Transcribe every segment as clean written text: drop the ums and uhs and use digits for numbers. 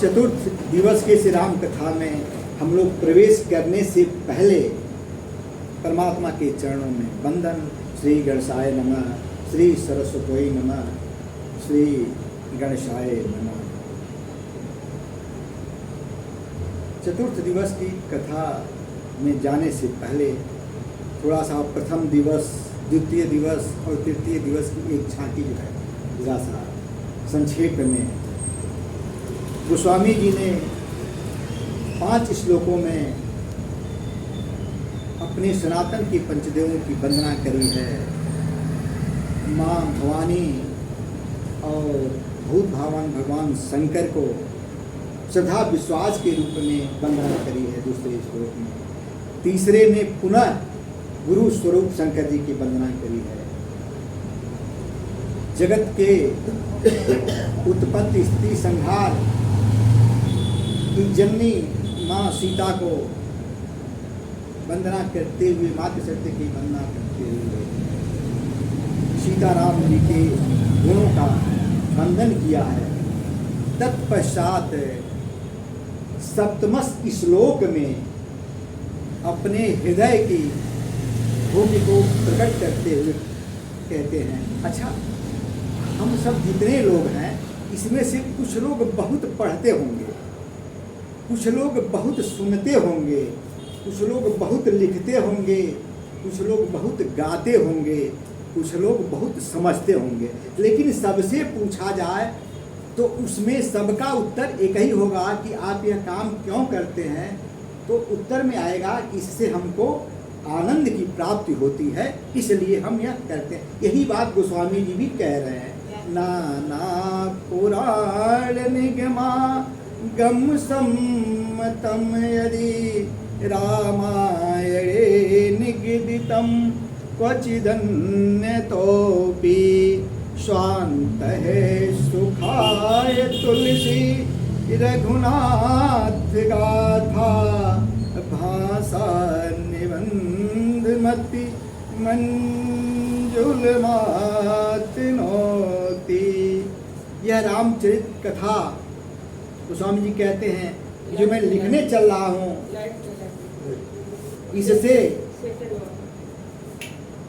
चतुर्थ दिवस के श्री राम कथा में हम लोग प्रवेश करने से पहले परमात्मा के चरणों में वंदन। श्री गणेशाय नमः, श्री सरस्वती नमः, श्री गणेशाय नमः। चतुर्थ दिवस की कथा में जाने से पहले थोड़ा सा प्रथम दिवस, द्वितीय दिवस और तृतीय दिवस की एक झांकी जो है थोड़ा सा संक्षेप में गोस्वामी जी ने 5 श्लोकों में अपने सनातन की पंचदेवों की वंदना करी है। माँ भवानी और भूत भावन भगवान शंकर को श्रद्धा विश्वास के रूप में वंदना करी है दूसरे श्लोक में। तीसरे में पुनः गुरु स्वरूप शंकर जी की वंदना करी है। जगत के उत्पत्ति स्थिति संहार की जननी माँ सीता को वंदना करते हुए, मातृशक्ति की वंदना करते हुए सीताराम जी के गुणों का वंदन किया है। तत्पश्चात सप्तम श्लोक में अपने हृदय की भूमि को प्रकट करते हुए कहते हैं, अच्छा हम सब जितने लोग हैं इसमें से कुछ लोग बहुत पढ़ते होंगे, कुछ लोग बहुत सुनते होंगे, कुछ लोग बहुत लिखते होंगे, कुछ लोग बहुत गाते होंगे, कुछ लोग बहुत समझते होंगे, लेकिन सबसे पूछा जाए तो उसमें सबका उत्तर एक ही होगा कि आप यह काम क्यों करते हैं। तो उत्तर में आएगा कि इससे हमको आनंद की प्राप्ति होती है, इसलिए हम यह करते हैं। यही बात गोस्वामी जी भी कह रहे हैं। नाना पुराण निगमा गम सम्मतम यदि रामायणे निगदितम क्वचिदन्यतोपि स्वान्तः सुखाय तुलसी रघुनाथ गाथा भाषा निबंधमति मंजुल मातनोति। यह रामचरित कथा गोस्वामी जी कहते हैं जो मैं लिखने चल रहा हूँ, इससे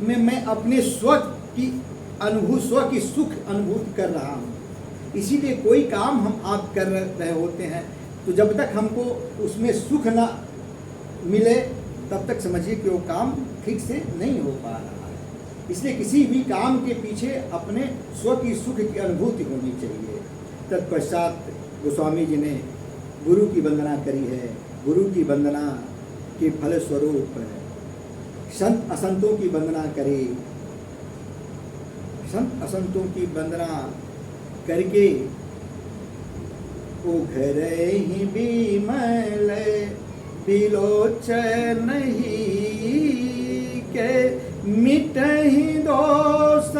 मैं अपने स्व की अनुभूति, स्व की सुख अनुभूति कर रहा हूँ। इसीलिए कोई काम हम आप कर रहे होते हैं तो जब तक हमको उसमें सुख ना मिले तब तक समझिए कि वो काम ठीक से नहीं हो पा रहा है। इसलिए किसी भी काम के पीछे अपने स्व की सुख की अनुभूति होनी चाहिए। तत्पश्चात गोस्वामी जी ने गुरु की वंदना करी है। गुरु की वंदना के फलस्वरूप संत असंतों की वंदना करी। संत असंतों की वंदना करके ओ घर ही बिमल बिलोचन ही के मिटहि दोष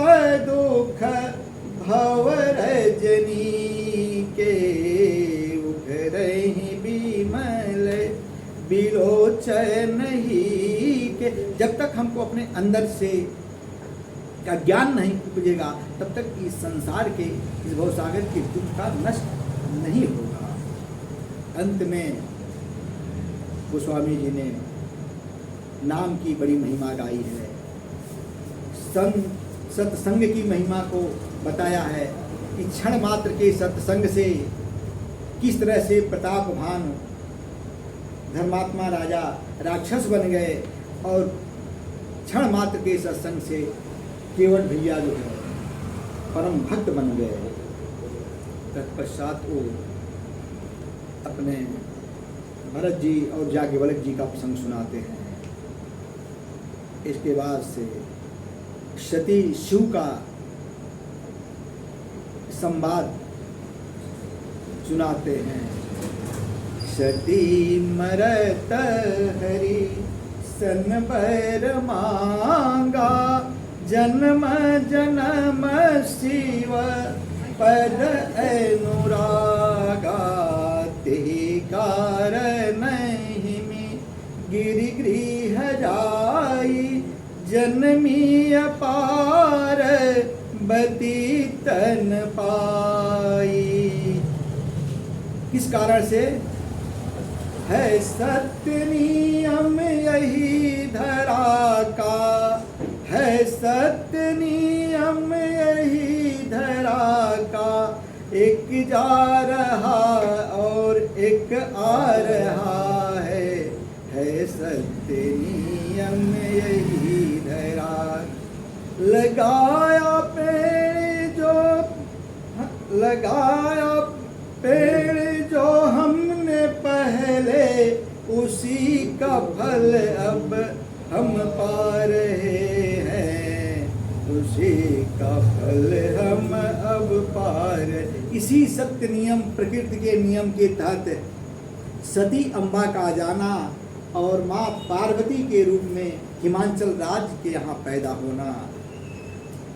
दुख भव रजनी के। घर ही बिमल बिलोचन ही के। जब तक हमको अपने अंदर से का ज्ञान नहीं उपजेगा तब तक इस संसार के, इस भवसागर के दुख का नष्ट नहीं होगा। अंत में गोस्वामी जी ने नाम की बड़ी महिमा गाई है। सत्संग की महिमा को बताया है कि क्षण मात्र के सत्संग से किस तरह से प्रतापवान धर्मात्मा राजा राक्षस बन गए और क्षण मात्र के सत्संग से केवल भैया जो है परम भक्त बन गए। तत्पश्चात वो अपने भरत जी और याज्ञवल्क्य जी का प्रसंग सुनाते हैं। इसके बाद से सती शिव का संवाद सुनाते हैं। सती मरत हरि सन बर मांगा जन्म जन्म शिव पद अनुरागा। ते कारण में गिरि गृह जाई जन्मी अपार बती तन पाई। किस कारण से? है सत्य नियम यही धरा का, है सत्य नियम यही धरा का, एक जा रहा और एक आ रहा है सत्य नियम यही धरा। लगाया पेड़ जो हमने पहले, उसी का फल अब हम पा रहे हैं, उसी का फल हम अब पा रहे। इसी सत्य नियम, प्रकृति के नियम के तहत सती अम्बा का जाना और माँ पार्वती के रूप में हिमाचल राज्य के यहाँ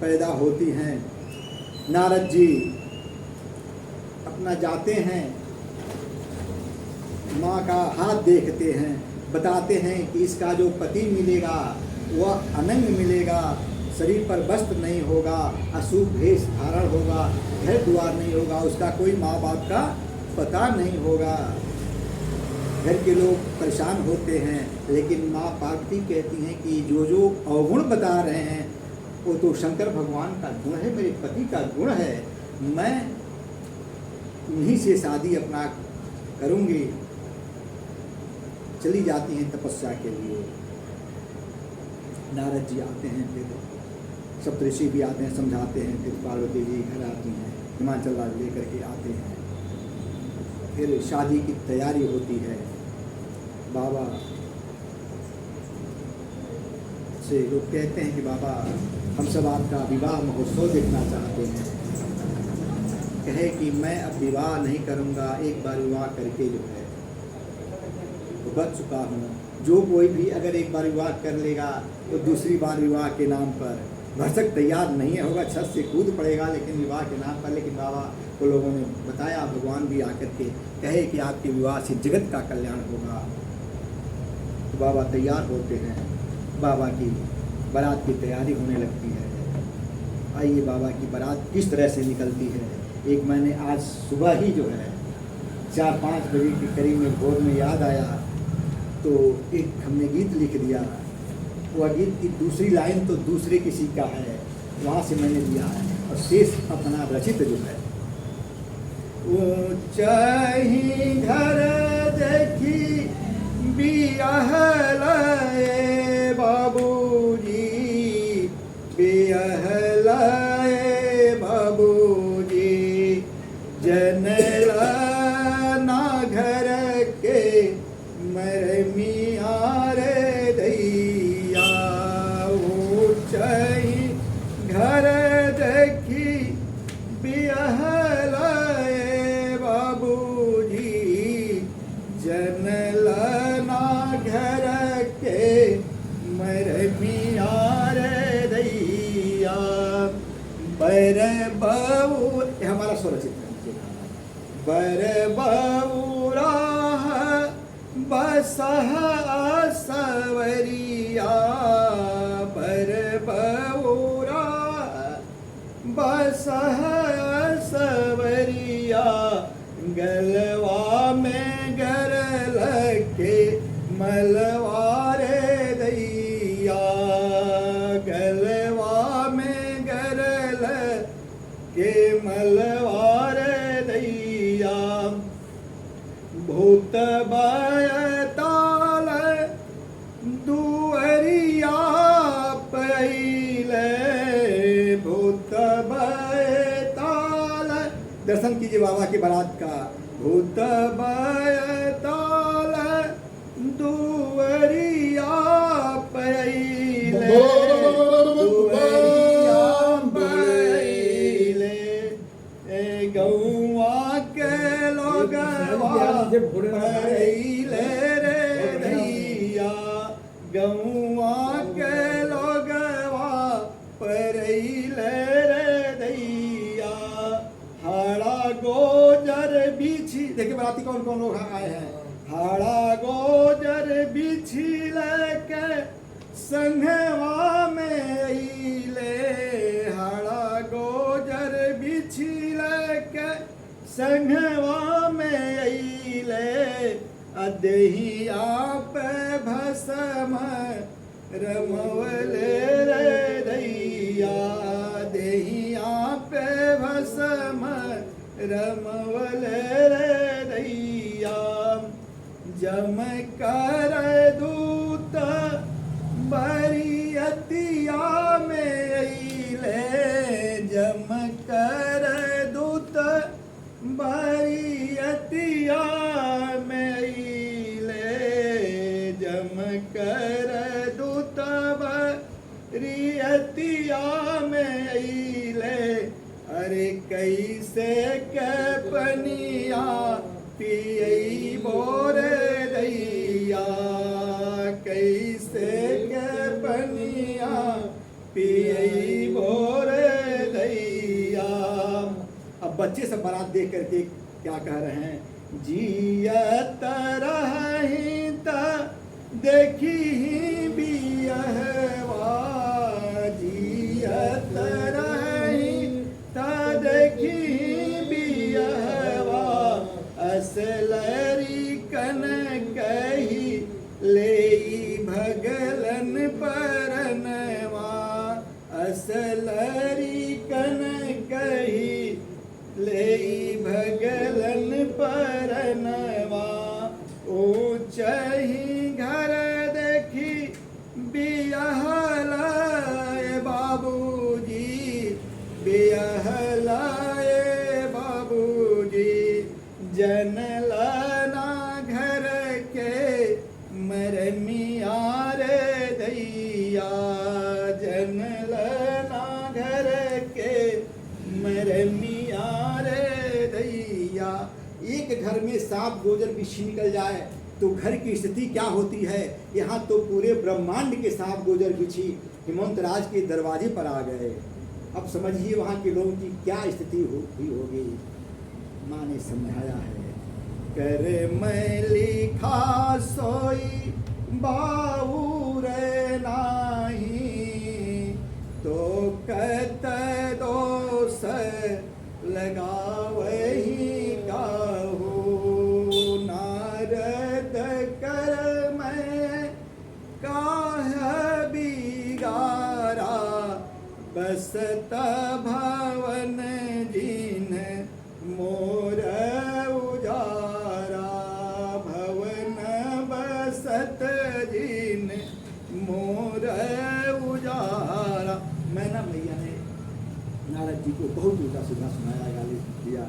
पैदा होती हैं। नारद जी अपना जाते हैं, माँ का हाथ देखते हैं, बताते हैं कि इसका जो पति मिलेगा वह अनंग मिलेगा, शरीर पर वस्त्र नहीं होगा, अशुभ भेष धारण होगा, घर द्वार नहीं होगा, उसका कोई माँ बाप का पता नहीं होगा। घर के लोग परेशान होते हैं, लेकिन माँ पार्वती कहती हैं कि जो अवगुण बता रहे हैं वो तो शंकर भगवान का गुण है, मेरे पति का गुण है, मैं उन्हीं से शादी अपना करूँगी। चली जाती हैं तपस्या के लिए। नारद जी आते हैं, फिर सप्तऋषि भी आते हैं, समझाते हैं, फिर पार्वती जी घर आती हैं, हिमाचल राज्य लेकर के आते हैं। फिर शादी की तैयारी होती है। बाबा से लोग कहते हैं कि बाबा हम सब आपका विवाह महोत्सव देखना चाहते हैं। कहे कि मैं अब विवाह नहीं करूँगा, एक बार विवाह करके जो है तो बच चुका हूँ। जो कोई भी अगर एक बार विवाह कर लेगा तो दूसरी बार विवाह के नाम पर भरसक तैयार नहीं होगा, छत से कूद पड़ेगा, लेकिन विवाह के नाम पर। लेकिन बाबा को लोगों ने बताया, भगवान भी आकर के कहे कि आपके विवाह से जगत का कल्याण होगा। तो बाबा तैयार होते हैं, बाबा की बारात की तैयारी होने लगती है। आइए बाबा की बारात किस तरह से निकलती है। एक मैंने आज सुबह ही जो है 4-5 बजे के करीब में भोर में याद आया, तो एक हमने गीत लिख दिया। वह गीत की दूसरी लाइन तो दूसरे किसी का है, वहाँ से मैंने लिया है, और शेष अपना रचित जो है। ऊंचाई घर देखी बियाह लाए बाबूजी, बियाह लाए बाबूजी, जनला ना घर के मरमिया रे दैया। ऊंचाई घर देखी बियाह लाए बाबूजी, जनला ना घर के मरमिया रे दैया। बर बबू, हमारा स्वरचित है। बर बबूरा बसह सवरिया, बर बबूरा बसह सवरिया, गलवा में गरल के मलवारे दैया। गलवा में गरल के मलवारे दैया। भूत बयताल दुअरिया पहिले, भूत बयताल, दर्शन कीजिए बाबा की बारात का। भूत बयताल दुअरिया पहिले, दुअरिया पहिले, गौआ के लोगवा पहिले रे दैया। गौआ के लोगवा पहिले रे दैया। हाड़ा गोजर बिछी, देखिए बराती कौन कौन लोग आए हैं। हाड़ा गोजर बिछी लेके संघवा में अइले, हाड़ा गोजर बिछी लेके संघवा में अदेही आप भसम रमवले रे दैया, देही आप भसम रमवले रे दैया। जम कर दूत बरियतिया में अइले, जम कर दूत बरियतिया में अइले, जम कर दूत बरियतिया में अइले। अरे कैसे के पनिया पियई बोरे दैया, कैसे के पनिया पियई बोरे दैया। अब बच्चे सब बारात देख करके क्या कह रहे हैं, जियत रही त देखी बियहवा, जियत रही त देखी बियहवा। असलरी कन कही लेई भगलन परनवा, असलरी कन कही लेई भगलन परनवा। ऊंचही घर देखी बियहलाए बाबूजी, बियहलाए बाबूजी। जनलना घर के मरमिया रे दैया, जनलना घर के मरमिया रे दैया। एक घर में सांप गोजर बिच्छू निकल जाए तो घर की स्थिति क्या होती है। यहाँ तो पूरे ब्रह्मांड के सांप गोजर बिच्छी हिमंत राज के दरवाजे पर आ गए। अब समझिए वहाँ के लोगों की क्या स्थिति हुई होगी। माँ ने समझाया है, कर मैं लिखा सोई बाऊर नाही, तो कत दोष लगावही काहू। नारद कर मैं काह बिगारा, बसत भवन जिन मोर उजारा। भवन बसत जिन मोर उजारा। मैना मैया ने नारद जी को बहुत उल्टा सीधा सुनाया, गाली दिया।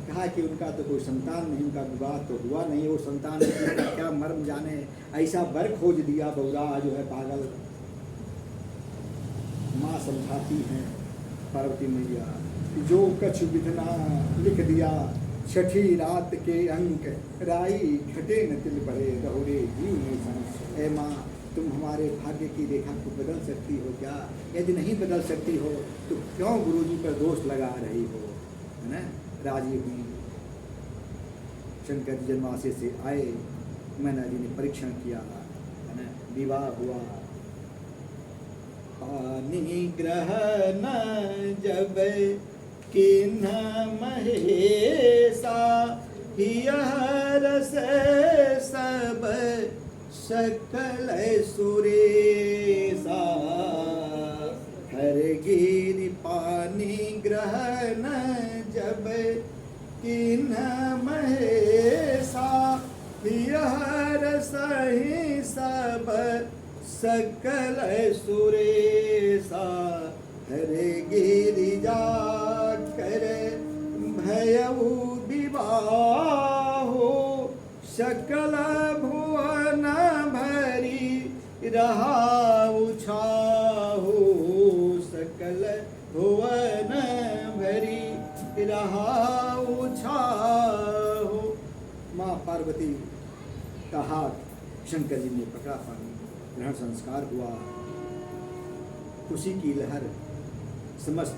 कहा कि उनका तो कोई संतान नहीं, उनका विवाह तो हुआ नहीं, वो संतान का क्या मर्म जाने। ऐसा वर खोज दिया बौरा जो है पागल। माँ समझाती हैं पार्वती मैया, जो कछु विधना लिख दिया, छठी रात के अंक राई घटे न तिल पड़े रहोरे जीव में संग। ए माँ, तुम हमारे भाग्य की रेखा को बदल सकती हो क्या? यदि नहीं बदल सकती हो तो क्यों गुरुजी पर दोष लगा रही हो, है ना। राजी हुई। शंकर जी जन्माशय से आए, मैना जी ने परीक्षण किया, है ना। विवाह हुआ। निग्रहण जब किन्ह महेशा, हियर से सब सकल सुरेशा। हर गिरि पानी ग्रहण जब किन्ह महेशा, हियर सही सब सकल सुरेशा। हरे गिरिजा कर भयउ विवाहो, सकल भुवन भरी रहाउ छाहो। सकल भुवन भरी रहाउ छाहो। माँ पार्वती का हाथ शंकर जी ने पकड़ा, पानी ग्रहण संस्कार हुआ। खुशी की लहर समस्त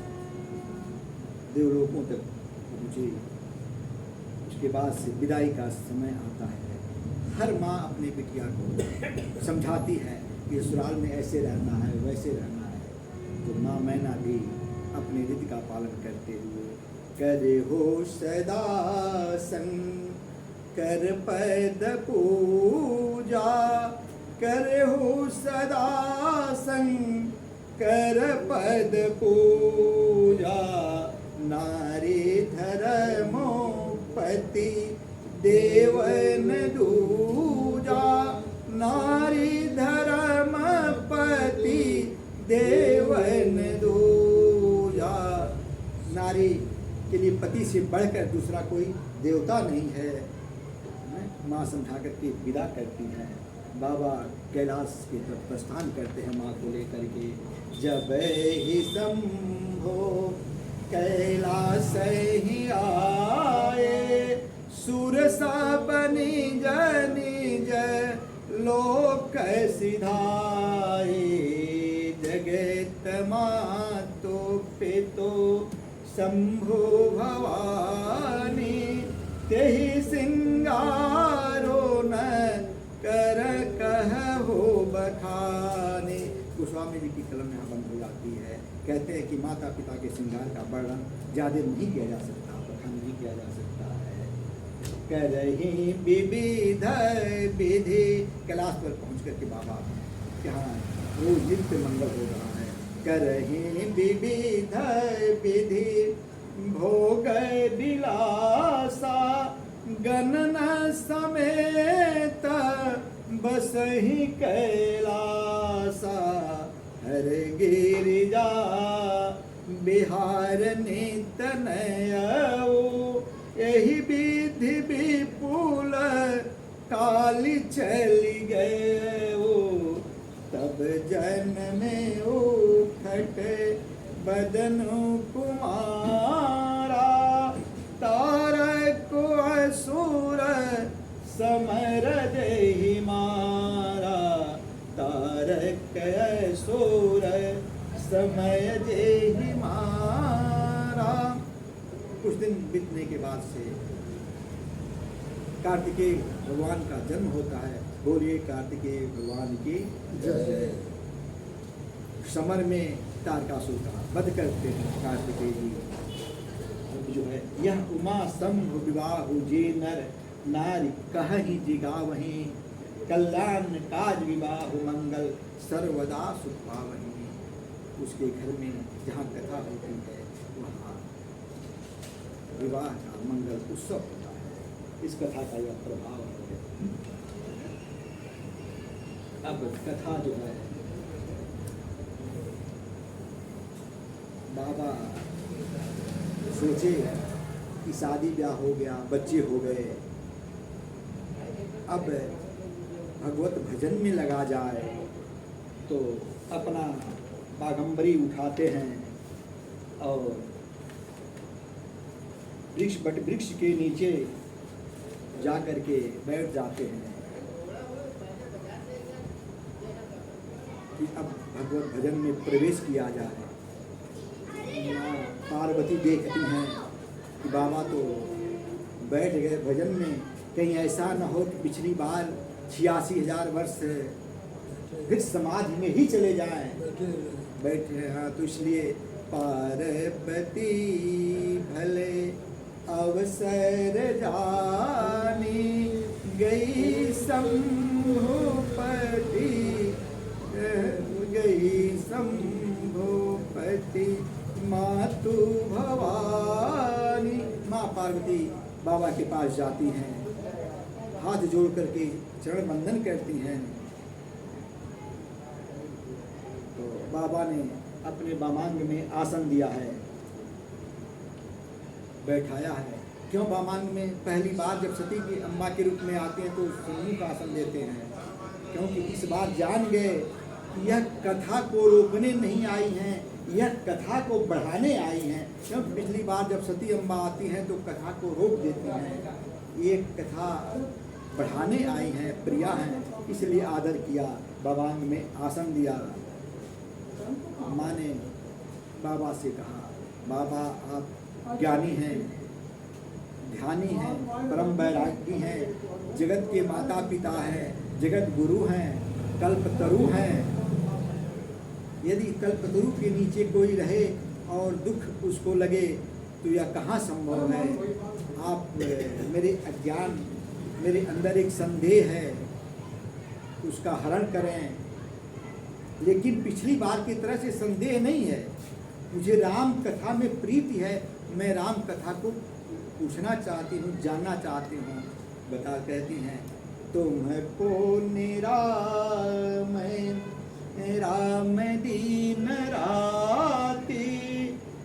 देवलोकों तक पहुँची। उसके बाद से विदाई का समय आता है। हर माँ अपने बिटिया को समझाती है कि ससुराल में ऐसे रहना है, वैसे रहना है। तो माँ मैना भी अपनी रीति का पालन करते हुए करे हो सदा संग, कर पद पूजा करहु सदा शंकर पद पूजा नारी धर्मोपति देवन दूजा नारी धर्मपति देवन दूजा। नारी के लिए पति से बढ़कर दूसरा कोई देवता नहीं है। माँ समझा करके विदा करती हैं। बाबा कैलाश की तरफ प्रस्थान करते हैं माँ को लेकर के। जब ही शंभो कैलाश ही आए सुर सब निज निज लोक सिधाए जगत मातो पितो शंभु भवानी तेहि सिंगारो न कर कहु बखाने। गोस्वामी जी की कलम यहाँ बंद हो जाती है। कहते हैं कि माता पिता के श्रृंगार का वर्णन ज़्यादा नहीं किया जा सकता, बखान नहीं किया जा सकता है। करही विविध विधि कैलाश पर पहुँच करके बाबा यहाँ रोज नित्य मंगल हो रहा है। करही विविध विधि भोग विलासा गणन समेत बसहि कैलासा हर गिरिजा बिहार नित नयऊ यही विधि विपुल काली चली गए तब जन में उठट बदन कुमारा तारक असुर समर देहि मारा तारक असुर समय देहि मारा। कुछ दिन बीतने के बाद से कार्तिकेय भगवान का जन्म होता है। बोलिए कार्तिकेय भगवान की जय। समर में तारकासुर का वध करते हैं कार्तिकेय जी जो है। यह उमा संभ विवाह जे नर नारी कहि जिगावहि कल्याण काज विवाह मंगल सर्वदा सुख पावहि। उसके घर में जहाँ कथा होती है वहाँ विवाह का मंगल उत्सव होता है। इस कथा का यह प्रभाव है। अब कथा जो है बाबा सोचे कि शादी ब्याह हो गया, बच्चे हो गए, अब भगवत भजन में लगा जाए तो अपना बागंबरी उठाते हैं और बट वृक्ष के नीचे जा कर के बैठ जाते हैं कि अब भगवत भजन में प्रवेश किया जाए। पार्वती देखती हैं कि बाबा तो बैठ गए भजन में, कहीं ऐसा न हो कि पिछली बार 86,000 वर्ष फिर समाधि में ही चले जाएं। बैठे हैं हाँ, तो इसलिए पार्वती भले अवसर जानी गई शंभुपति मातु भवानी। माँ पार्वती बाबा के पास जाती हैं, हाथ जोड़ करके चरण बंदन करती हैं। तो बाबा ने अपने वामांग में आसन दिया है, बैठाया है। क्यों वामांग में? पहली बार जब सती की अम्मा के रूप में आते हैं तो सम्मुख का आसन देते हैं, क्योंकि इस बार जान गए कि यह कथा को रोकने नहीं आई हैं, यह कथा को बढ़ाने आई हैं। क्योंकि पिछली बार जब सती अम्मा आती हैं तो कथा को रोक देती हैं, ये कथा बढ़ाने आई हैं, प्रिया हैं, इसलिए आदर किया, वामांग में आसन दिया। माँ ने बाबा से कहा, बाबा आप ज्ञानी हैं, ध्यानी हैं, परम वैरागी हैं, जगत के माता पिता हैं, जगत गुरु हैं, कल्पतरु हैं। यदि कल्पतरु के नीचे कोई रहे और दुख उसको लगे तो यह कहाँ संभव है। आप मेरे अज्ञान मेरे अंदर एक संदेह है, उसका हरण करें। लेकिन पिछली बार की तरह से संदेह नहीं है, मुझे राम कथा में प्रीति है, मैं राम कथा को पूछना चाहती हूँ, जानना चाहती हूँ। बता कहती हैं, तुमको निराम राम दीन राती,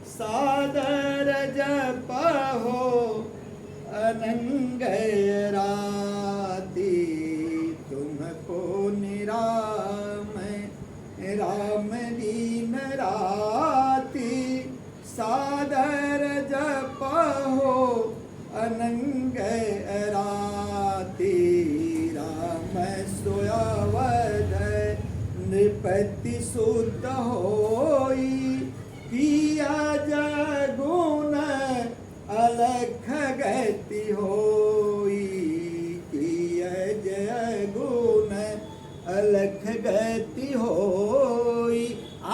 सादर जपहो अनंग राती। तुमको निराम राम दीन राती, सादर जपहो अनंग राती। राम सोयावध नृपति सुत होई, किया जगुण अलख गति होई। किया जगुण अलख गति होई।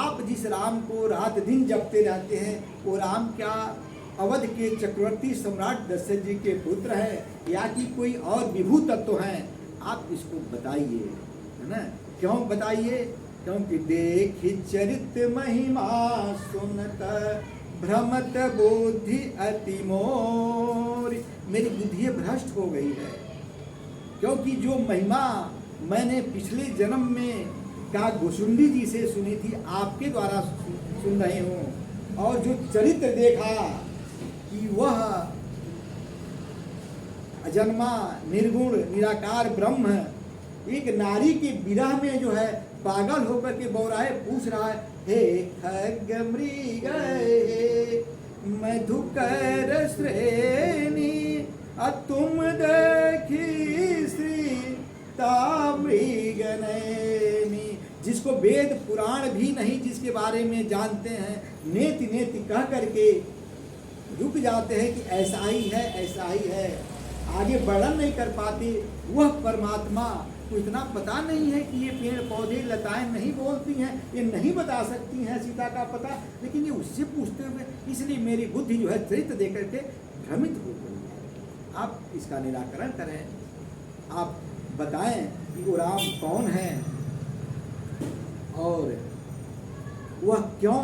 आप जिस राम को रात दिन जपते रहते हैं, वो राम क्या अवध के चक्रवर्ती सम्राट दशरथ जी के पुत्र हैं या कि कोई और विभू तत्व हैं? आप इसको बताइए, है ना? क्यों बताइए? क्योंकि देखी चरित महिमा सुनत भ्रमत बुद्धि अति मोर। मेरी बुद्धि भ्रष्ट हो गई है, क्योंकि जो महिमा मैंने पिछले जन्म में का गोसुंडी जी से सुनी थी, आपके द्वारा सुन रही हूँ। और जो चरित्र देखा कि वह अजन्मा निर्गुण निराकार ब्रह्म एक नारी के विरह में जो है पागल होकर के बौराहे पूछ रहा है, हे खग मृग हे मधुकर श्रेणी, तुम देखी श्री मृग नैनी। जिसको वेद पुराण भी नहीं, जिसके बारे में जानते हैं, नेति नेति कह करके रुक जाते हैं कि ऐसा ही है, ऐसा ही है, आगे वर्णन नहीं कर पाते। वह परमात्मा को इतना पता नहीं है कि ये पेड़ पौधे लताएं नहीं बोलती हैं, ये नहीं बता सकती हैं सीता का पता, लेकिन ये उससे पूछते हुए, इसलिए मेरी बुद्धि जो है चरित्र देकर के भ्रमित हो गई है। आप इसका निराकरण करें, आप बताएं कि वो राम कौन है और वह क्यों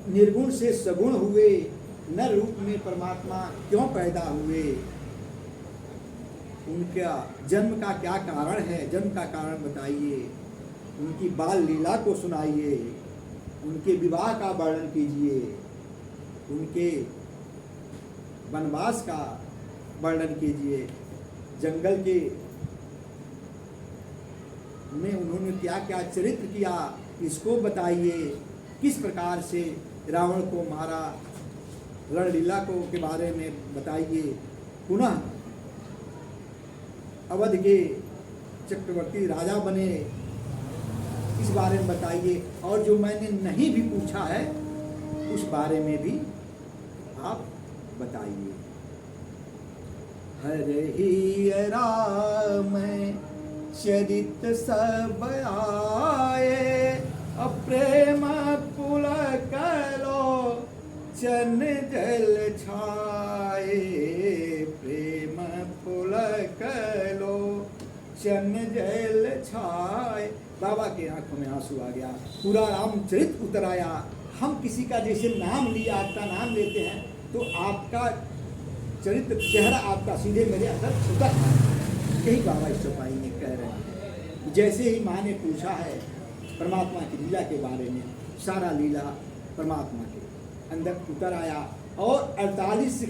निर्गुण से सगुण हुए, नर रूप में परमात्मा क्यों पैदा हुए, उनका जन्म का क्या कारण है, जन्म का कारण बताइए, उनकी बाल लीला को सुनाइए, उनके विवाह का वर्णन कीजिए, उनके वनवास का वर्णन कीजिए, जंगल के में उन्होंने क्या क्या चरित्र किया इसको बताइए, किस प्रकार से रावण को मारा, रणलीला को के बारे में बताइए, पुनः अवध के चक्रवर्ती राजा बने इस बारे में बताइए, और जो मैंने नहीं भी पूछा है उस बारे में भी आप बताइए। हरे ही राम चरित सब आए, अप्रेम पुल कलो चन जल छाए। प्रेम पुल कलो चन जल छाए। बाबा के आंखों में आंसू आ गया, पूरा रामचरित उतर आया। हम किसी का जैसे नाम लिया, आपका नाम लेते हैं तो आपका चरित्र चेहरा आपका सीधे मेरे अंदर उतर आया। यही बाबा इस चौपाई में कह रहे हैं। जैसे ही माँ ने पूछा है परमात्मा की लीला के बारे में, सारा लीला परमात्मा के अंदर उतर आया और 48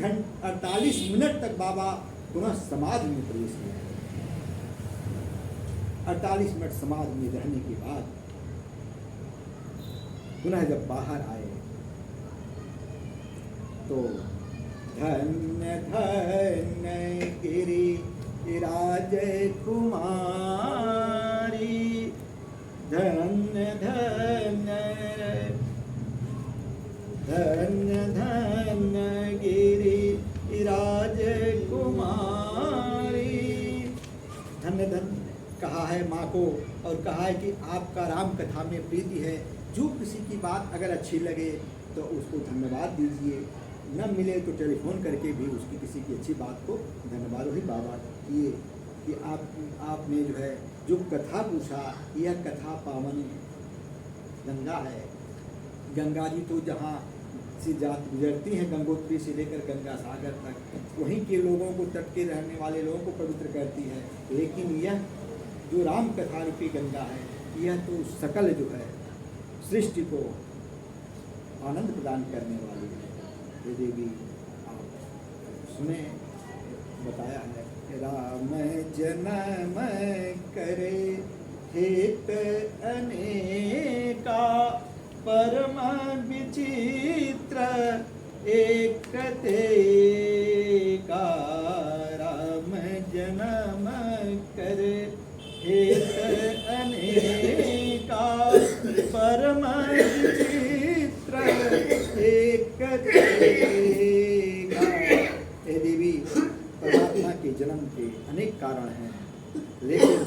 मिनट तक बाबा पुनः समाधि में प्रवेश किया। 48 मिनट समाधि में रहने के बाद पुनः जब बाहर आए तो धन्य धन्य गिरि राज कुमारी, धन्य धन्य धन्य धन्य गिरि राज कुमारी। धन्य धन्य कहा है माँ को और कहा है कि आपका राम कथा में प्रीति है, जो किसी की बात अगर अच्छी लगे तो उसको धन्यवाद दीजिए, न मिले तो टेलीफोन करके भी उसकी किसी की अच्छी बात को धन्यवाद ही बाबा किए कि आपने जो है जो कथा पूछा, यह कथा पावन गंगा है। गंगा जी तो जहाँ से गुजरती हैं गंगोत्री से लेकर गंगा सागर तक, वहीं के लोगों को, तट के रहने वाले लोगों को पवित्र करती है। लेकिन यह जो राम कथा रूपी गंगा है, यह तो सकल जो है सृष्टि को आनंद प्रदान करने वाली है। ये देवी आप सुने, बताया है राम जन्म करे हेत अनेका, परम विचित्र एक का। राम जन्म करे हेत अनेका, परम विचित्र एक का। हे देवी, परमात्मा के जन्म के अनेक कारण हैं, लेकिन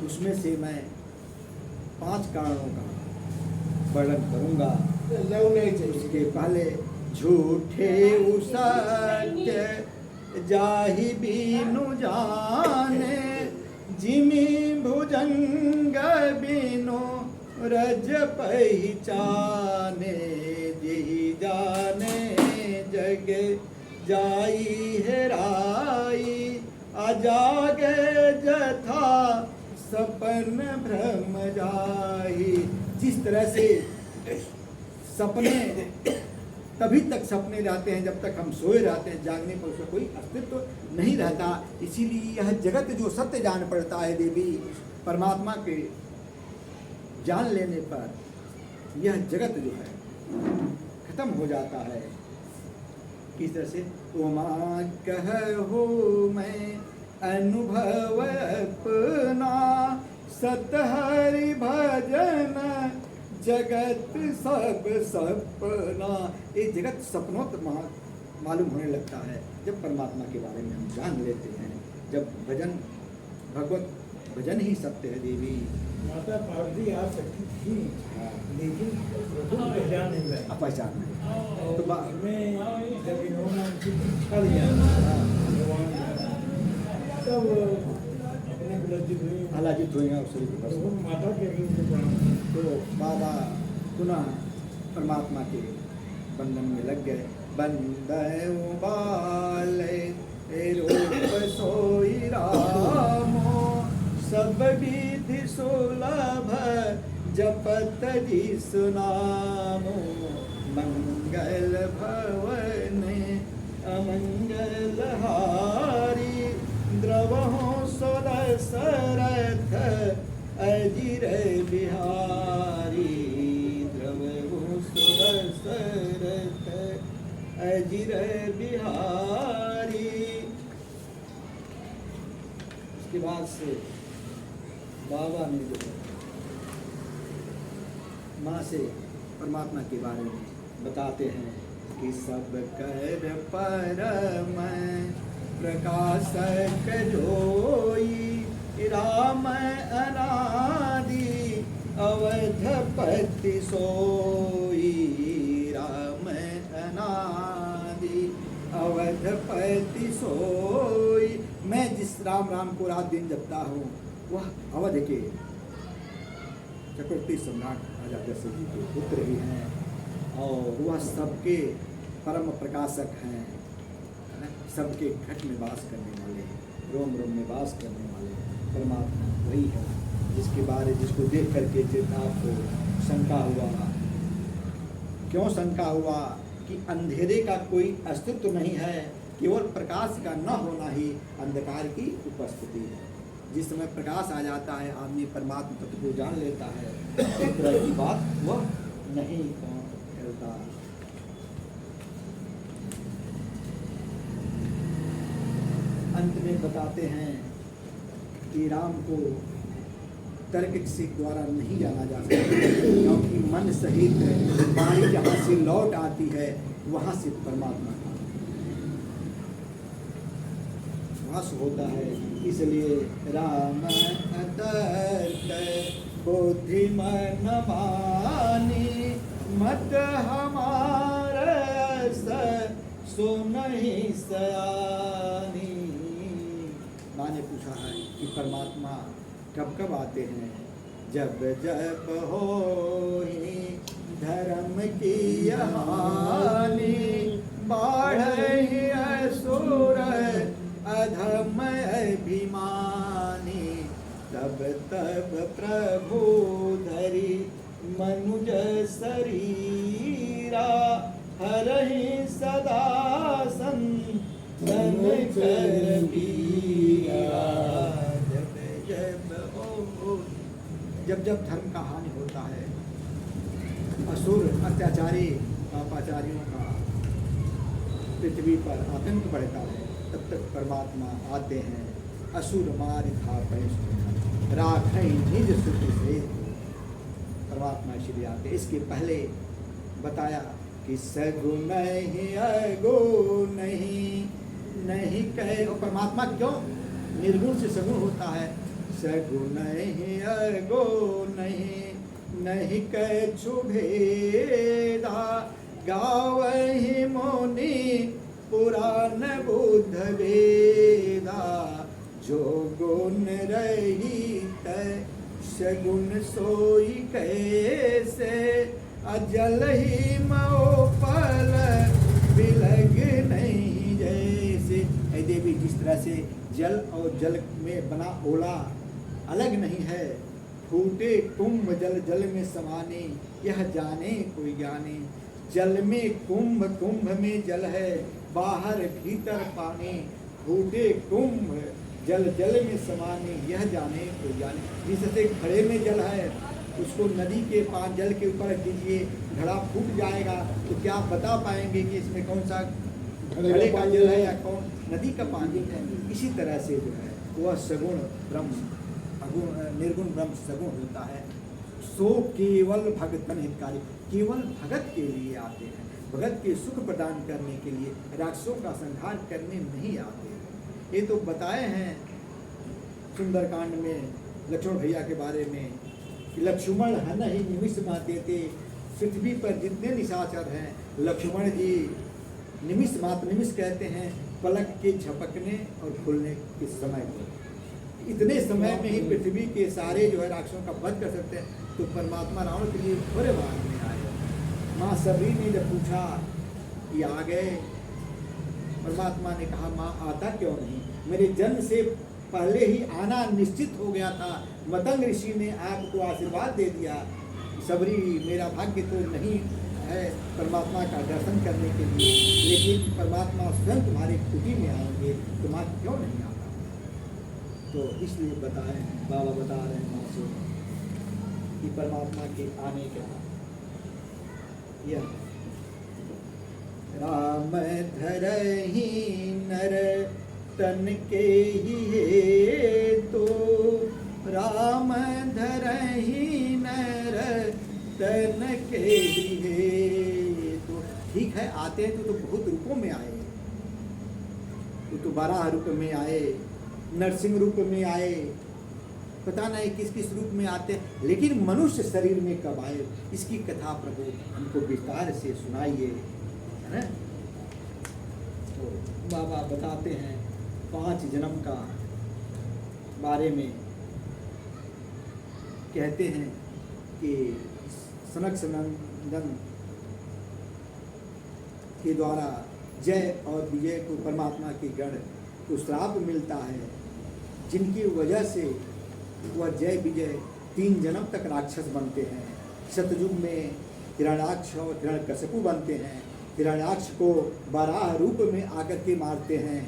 उसमें से मैं 5 कारणों का वर्णन करूंगा। उसके पहले झूठे सत्य जाहि बीनु जाने, जिमि भुजंग बिनु रज पहचाने। जी जाने जग जाई हेराई, अजागे जथा सपन भ्रम जाई। जिस तरह से सपने तभी तक सपने रहते हैं जब तक हम सोए रहते हैं, जागने पर उसका कोई अस्तित्व नहीं रहता। इसीलिए यह जगत जो सत्य जान पड़ता है देवी, परमात्मा के जान लेने पर यह जगत जो है खत्म हो जाता है। किस तरह से तुमा कहो मैं अनुभव अपना, सतहरि भजन जगत सब सपना। ये जगत सपनों मालूम होने लगता है जब परमात्मा के बारे में हम जान लेते हैं, जब भजन भगवत भजन ही सत्य है देवी। माता पार्वती आ सकती थी, लेकिन पहचान नहीं रही। पहचान नहीं तो में जब इन्होंने उनकी परीक्षा लिया भगवान तब अपने लज्जित हुई, हलाजित हुई तो माता के भी उनको प्रणाम। तो बाबा पुनः परमात्मा के बंधन में लग गए। बंदे बाले रूप सोई रामो, सब विधि सुलभ जपत जिसु नामो। मंगल भवन अमंगल हारी, द्रवहो सुरस रथ अजिर बिहारी। द्रवहो सुरस रथ अजिर बिहारी। उसके बाद से बाबा ने जो माँ से परमात्मा के बारे में बताते हैं कि सब कर परम प्रकाशक जोई, राम अनादि अवधपति सोई। राम अनादि अवधपति सोई। मैं जिस राम राम को रात दिन जपता हूँ, वह अवध के चक्रवर्ती सम्राट राजा दशरथ जी के पुत्र ही हैं, और वह सबके परम प्रकाशक हैं, सबके घट में वास करने वाले, रोम रोम में वास करने वाले परमात्मा वही है, जिसके बारे जिसको देख करके आपको शंका हुआ। क्यों शंका हुआ? कि अंधेरे का कोई अस्तित्व नहीं है, केवल प्रकाश का न होना ही अंधकार की उपस्थिति है। जिस समय प्रकाश आ जाता है, आदमी परमात्मा तत्व को जान लेता है, इस तरह की बात वह नहीं करता। अंत में बताते हैं कि राम को तर्क से द्वारा नहीं जाना जा सकता, क्योंकि मन सहित वाणी जहाँ से लौट आती है वहाँ से परमात्मा का वास होता है। इसलिए राम तर्क बुद्धि मन मानी, मत हमारा सो नहीं सयानी। माँ ने पूछा है कि परमात्मा कब कब आते हैं? जब जब हो धर्म की हानि, बाढ़ असुर अधम अभिमानी, तब तब प्रभु धरि मनुज शरीरा, हरहि सदा संतन कर पीरा। जब जब धर्म का हानि होता है, असुर अत्याचारी पापाचारियों का पृथ्वी पर आतंक बढ़ता है, तब तक परमात्मा आते हैं। असुर मारि थापै राखै निज सुख से, परमात्मा इसलिए आते। इसके पहले बताया कि सगुण नहीं अगुण नहीं कहे। और परमात्मा क्यों निर्गुण से सगुण होता है? सगुण नहीं अगुण नहीं कछु भेदा, गावहि मुनि पुराण बुद्ध वेदा। जो गुण रहित सगुण सोई कैसे, अजल ही मो पल बिलग नहीं जैसे। ऐ देवी, जिस तरह से जल और जल में बना ओला अलग नहीं है, फूटे कुंभ जल जल में समाने, यह जाने कोई ज्ञाने। जल में कुंभ कुंभ में जल है, बाहर भीतर पानी, फूटे कुंभ जल जल में समाने, यह जाने कोई जाने। जिससे घड़े में जल है, उसको नदी के जल के ऊपर रख दीजिए, घड़ा फूट जाएगा, तो क्या आप बता पाएंगे कि इसमें कौन सा घड़े का जल है या कौन नदी का पानी है? इसी तरह से जो है वह सगुण ब्रह्म अगुण निर्गुण ब्रह्म सगुण होता है। सो केवल भगतन हितकारी, केवल भगत के लिए आते हैं, भगत के सुख प्रदान करने के लिए, राक्षसों का संहार करने नहीं आते। ये तो बताए हैं सुंदरकांड में लक्ष्मण भैया के बारे में कि लक्ष्मण हन ही निमिष माते थे। पृथ्वी पर जितने निशाचर हैं, लक्ष्मण जी निमिष मात्र, निमिष कहते हैं पलक के झपकने और खुलने के समय को। इतने समय में ही पृथ्वी के सारे जो है राक्षसों का वध कर सकते हैं। तो परमात्मा रावण के लिए थोड़े बार में आए। माँ सबरी ने जब पूछा कि आ गए, परमात्मा ने कहा माँ आता क्यों नहीं? मेरे जन्म से पहले ही आना निश्चित हो गया था। मतंग ऋषि ने आपको आशीर्वाद दे दिया। सबरी, मेरा भाग्य तो नहीं है परमात्मा का दर्शन करने के लिए, लेकिन परमात्मा स्वयं तुम्हारे कुटी में आएंगे, तुम्हारा क्यों नहीं आता? तो इसलिए बताए बाबा बता रहे हैं माँ से कि परमात्मा के आने के बाद यह राम धरहि नर तन के ही तो, राम धरहि नर तन के ही तो। ठीक है, आते हैं तो बहुत रूपों में आए, तो 12 रूप में आए, नरसिंह रूप में आए, पता नहीं किस किस रूप में आते, लेकिन मनुष्य शरीर में कब आए, इसकी कथा प्रभु हमको विस्तार से सुनाइए, है ना। तो बाबा बताते हैं 5 जन्म का बारे में, कहते हैं कि सनक सनंदन के द्वारा जय और विजय को परमात्मा के गण को श्राप मिलता है, जिनकी वजह से वह जय विजय 3 जन्म तक राक्षस बनते हैं। सतयुग में हिरण्याक्ष और हिरण्यकशिपु बनते हैं। हिरण्याक्ष को वराह रूप में आकर के मारते हैं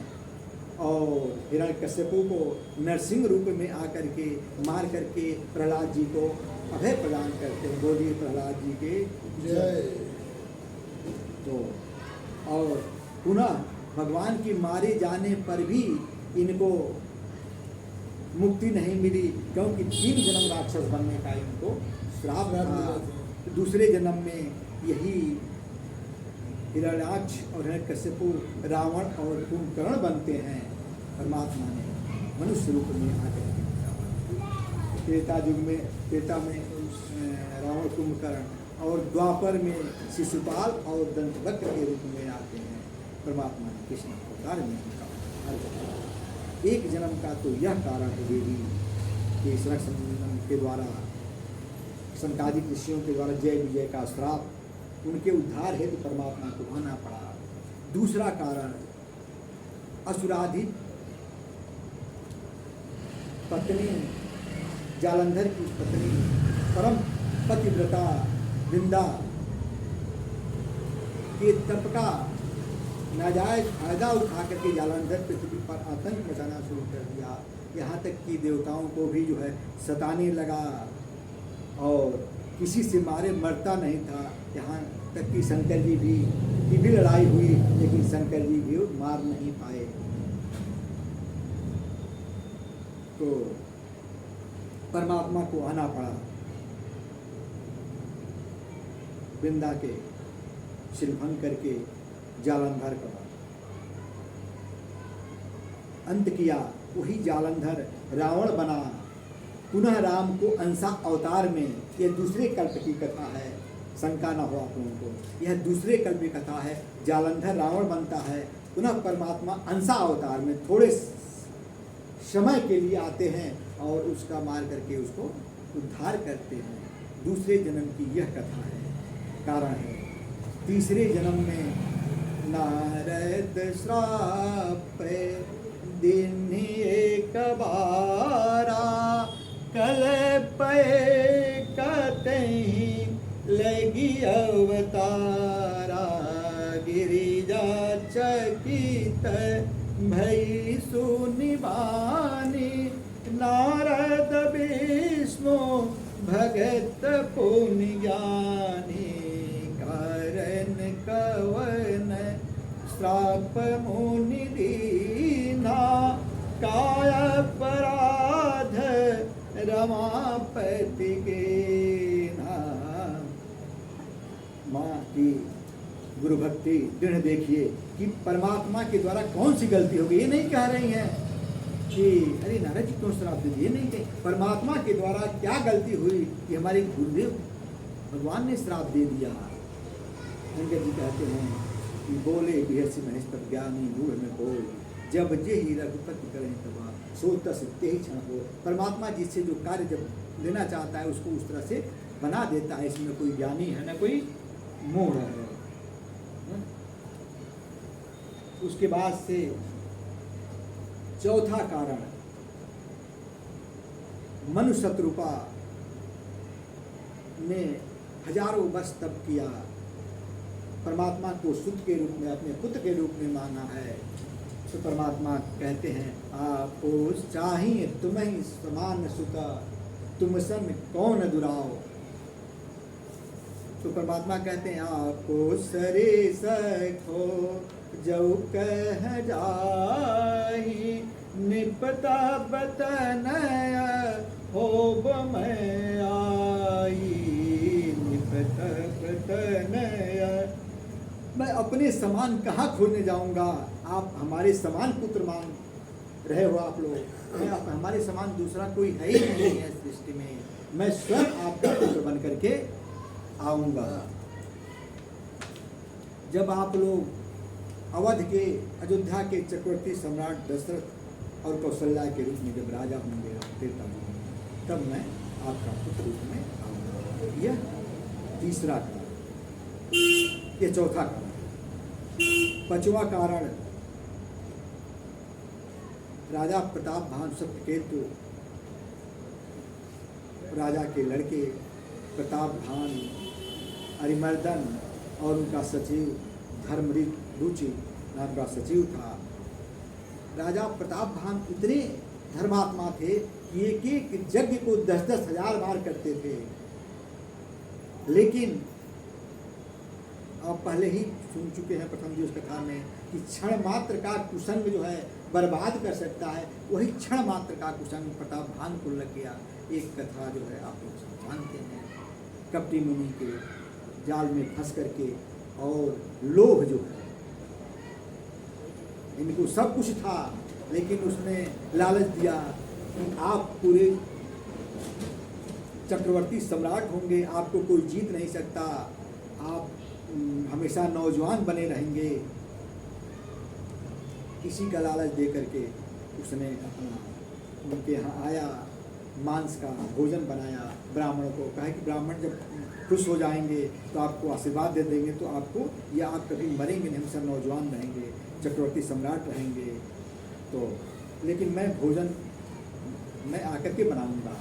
और हिरण्यकशिपु को नरसिंह रूप में आकर के मार करके प्रहलाद जी को अभय प्रदान करते हैं। बोलिए प्रहलाद जी के जय। तो और पुनः भगवान की मारे जाने पर भी इनको मुक्ति नहीं मिली, क्योंकि 3 जन्म राक्षस बनने का इनको श्राप था। दूसरे जन्म में यही हिरण्याक्ष और हिरण्यकशिपु रावण और कुंभकर्ण बनते हैं। परमात्मा ने मनुष्य रूप में आकर त्रेता युग में, त्रेता में रावण कुंभकर्ण, और द्वापर में शिशुपाल और दंतवक्र के रूप में आते हैं। परमात्मा ने कृष्ण अवतार में उनका अवतार बताया। एक जन्म का तो यह कारण है देवी कि सनक सनंदन के द्वारा, सनकादिक ऋषियों के द्वारा जय विजय का श्राप, उनके उद्धार हेतु परमात्मा को आना पड़ा। दूसरा कारण, असुराधिक पत्नी जालंधर की पत्नी परम पतिव्रता वृंदा के तप का नाजायज फायदा उठा करके जालंधर पृथ्वी पर आतंक मचाना शुरू कर दिया। यहाँ तक कि देवताओं को भी जो है सताने लगा और किसी से मारे मरता नहीं था। यहाँ तक कि शंकर जी की भी लड़ाई हुई, लेकिन शंकर जी भी मार नहीं पाए। तो परमात्मा को आना पड़ा, वृंदा के शिरभंग करके जालंधर का अंत किया। वही जालंधर रावण बना, पुनः राम को अंसा अवतार में। यह दूसरे कल्प की कथा है, शंका न हो आप लोगों को, यह दूसरे कल्प की कथा है। जालंधर रावण बनता है, पुनः परमात्मा अंसा अवतार में थोड़े समय के लिए आते हैं और उसका मार करके उसको उद्धार करते हैं। दूसरे जन्म की यह कथा है, कारण है। तीसरे जन्म में नारद श्राप दिन एक बारा, कल्प कतहीं लगी अवतारा, गिरिजा चकित भई सुनिबानी, नारद विष्णु भगत पुण्य ज्ञानी, कारण कवन श्राप मुनि दीना, काय अपराध रमापति के ना। माँ की गुरु भक्ति दृढ़ देखिए कि परमात्मा के द्वारा कौन सी गलती होगी। ये नहीं कह रही हैं कि अरे नारद जी क्यों श्राप दे दिए, नहीं कहे परमात्मा के द्वारा क्या गलती हुई कि हमारे गुरुदेव भगवान ने श्राप दे दिया। शंकर जी कहते हैं कि बोले बिहर्षि महेश पर ज्ञानी मूढ़ में बोल, जब जे ही रघुपति करें तबा, सो तस ते ही क्षण हो। परमात्मा जिससे जो कार्य जब लेना चाहता है उसको उस तरह से बना देता है। इसमें कोई ज्ञानी है न कोई मूढ़ है। उसके बाद से चौथा कारण, मनु शत्रुपा ने हजारों वर्ष तप किया, परमात्मा को सुत के रूप में, अपने पुत्र के रूप में माना है। तो परमात्मा कहते हैं आपको चाहिए तुम्हें समान सुता, तुम सन कौन दुराओ। तो परमात्मा कहते हैं आपको सरे सखो जो कह जाही, निपता बतन होब मैं आई, निपता बतन मैं अपने समान कहाँ खोजने जाऊंगा। आप हमारे समान पुत्र मांग रहे हो आप लोग। मैं हमारे समान दूसरा कोई है ही नहीं है सृष्टि में। मैं स्वयं आपका पुत्र बन करके आऊंगा। जब आप लोग अवध के, अयोध्या के चक्रवर्ती सम्राट दशरथ और कौशल्या के रूप में जब राजा होंगे, तब मैं आपका पुत्र रूप में आऊंगा। यह तीसरा कारण, यह चौथा कारण। पांचवा कारण, राजा प्रताप भान सत्यकेतु, राजा के लड़के प्रताप भान, अरिमर्दन और उनका सचिव धर्मरुचि नाम का सचिव था। राजा प्रताप भान इतने धर्मात्मा थे कि एक एक यज्ञ को 10-10 हजार बार करते थे। लेकिन आप पहले ही सुन चुके हैं प्रथम दिवस कथा में कि क्षण मात्र का कुसंग जो है बर्बाद कर सकता है। वही क्षण मात्र का कुसंग प्रताप भान को लग गया। एक कथा जो है आप लोग जानते हैं, कपटी मुनि के जाल में फंस करके, और लोभ जो है, इनको सब कुछ था लेकिन उसने लालच दिया कि आप पूरे चक्रवर्ती सम्राट होंगे, आपको कोई जीत नहीं सकता, आप हमेशा नौजवान बने रहेंगे। इसी का लालच दे करके उसने अपना उनके यहाँ आया, मांस का भोजन बनाया, ब्राह्मणों को कहा कि ब्राह्मण जब खुश हो जाएंगे तो आपको आशीर्वाद दे देंगे, तो आपको या आप कभी मरेंगे नहीं, हम सब नौजवान रहेंगे, चक्रवर्ती सम्राट रहेंगे। तो लेकिन मैं भोजन मैं आकर के बनाऊंगा।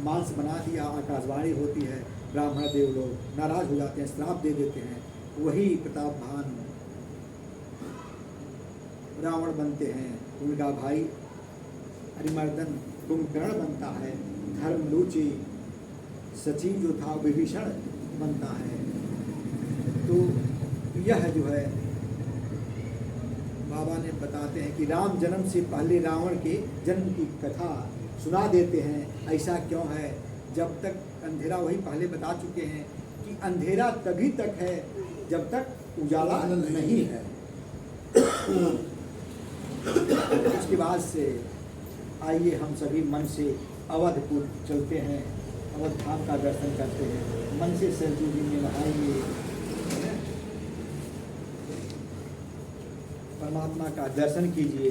मांस बना दिया, आकाशवाणी होती है, ब्राह्मण देव लोग नाराज हो जाते हैं, श्राप दे देते हैं। वही प्रतापभान रावण बनते हैं, उनका भाई अरिमर्दन कुंभकर्ण बनता है, धर्मलूची सचिव जो था विभीषण बनता है। तो यह जो है बाबा ने बताते हैं कि राम जन्म से पहले रावण के जन्म की कथा सुना देते हैं। ऐसा क्यों है? जब तक अंधेरा, वही पहले बता चुके हैं कि अंधेरा तभी तक है जब तक उजाला नहीं है। उसके बाद से आइए हम सभी मन से अवधपुर चलते हैं, अवध धाम का दर्शन करते हैं, मन से सरजू जी में नहाएंगे, परमात्मा का दर्शन कीजिए।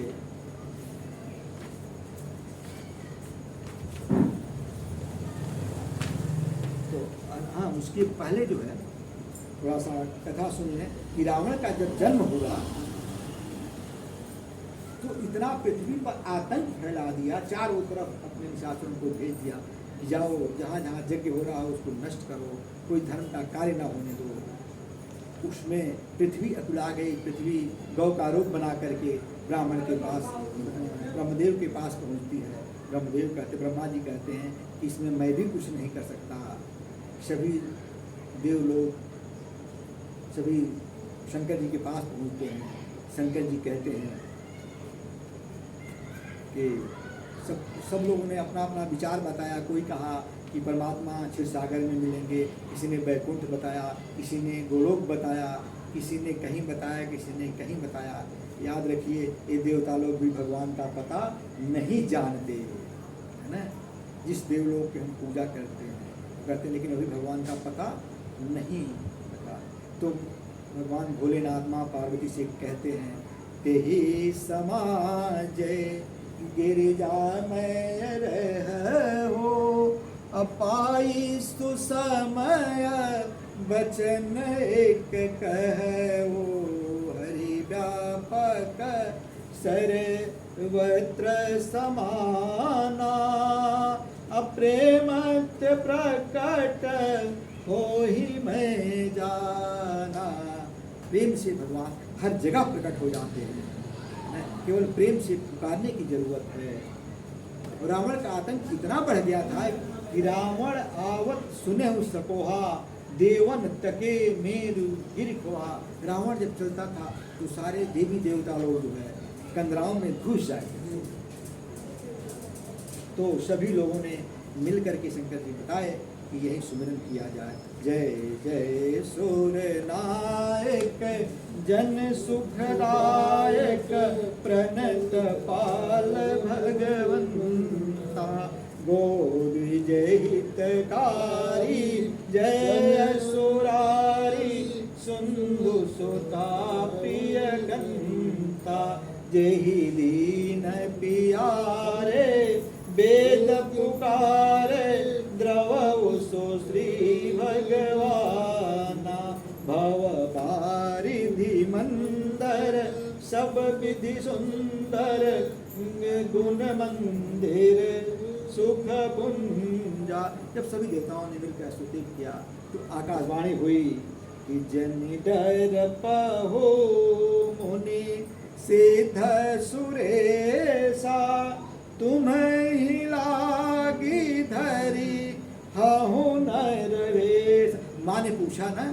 तो हाँ, उसके पहले जो है थोड़ा सा कथा सुनिए कि रावण का जब जन्म हुआ तो इतना पृथ्वी पर आतंक फैला दिया, चारों तरफ अपने निशाचरों को भेज दिया कि जाओ जहाँ जहाँ यज्ञ हो रहा हो उसको नष्ट करो, कोई धर्म का कार्य ना होने दो। उसमें पृथ्वी अकुला गई, पृथ्वी गौ का रूप बना करके ब्राह्मण के पास, ब्रह्मदेव के पास पहुँचती है। ब्रह्मदेव कहते, ब्रह्मा जी कहते हैं कि इसमें मैं भी कुछ नहीं कर सकता। सभी देव लोग, सभी शंकर जी के पास पहुँचते हैं। शंकर जी कहते हैं कि सब लोगों ने अपना अपना विचार बताया। कोई कहा कि परमात्मा क्षीर सागर में मिलेंगे, किसी ने वैकुंठ बताया, किसी ने गोलोक बताया, किसी ने कहीं बताया, किसी ने कहीं बताया। याद रखिए, ये देवता लोग भी भगवान का पता नहीं जानते, है ना। जिस देवलोक की हम पूजा करते लेकिन अभी भगवान का पता नहीं पता। तो भगवान भोलेनाथ माँ पार्वती से कहते हैं, तेहि समाज गिरिजा में रहो, अपाई सुसमय बचन एक कहो, हरि व्यापक सर्वत्र समाना, अप्रेमत प्रकट हो ही मैं जाना। प्रेम से भगवान हर जगह प्रकट हो जाते हैं, केवल प्रेम से पुकारने की जरूरत है। रावण का आतंक इतना बढ़ गया था कि रावण आवत सुने सकोहा, देवन तके मेरु गिर खोहा। रावण जब चलता था तो सारे देवी देवता लोग जो है कंदराओं में घुस जाते थे। तो सभी लोगों ने मिल करके शंकर जी बताए कि यही सुमिरन किया जाए। जय जय सूर नायक जन सुखदायक, प्रणत पाल भगवंता, गोद जय हितकारी, जय सुरारी, सुंदु सुता प्रिय गंता, जय दीन पियारे, वेद पुकारे, द्रव सो श्री भगवाना, भव बारिधि मंदर, सब विधि सुंदर, गुण मंदिर सुख पुंजा। जब सभी देवताओं ने मिलकर स्तुति किया तो आकाशवाणी हुई कि जनि डर पहो मुनि सिद्ध सुरेशा, तुम्हें ही लागी धरी हहु नरवेश। माँ ने पूछा ना,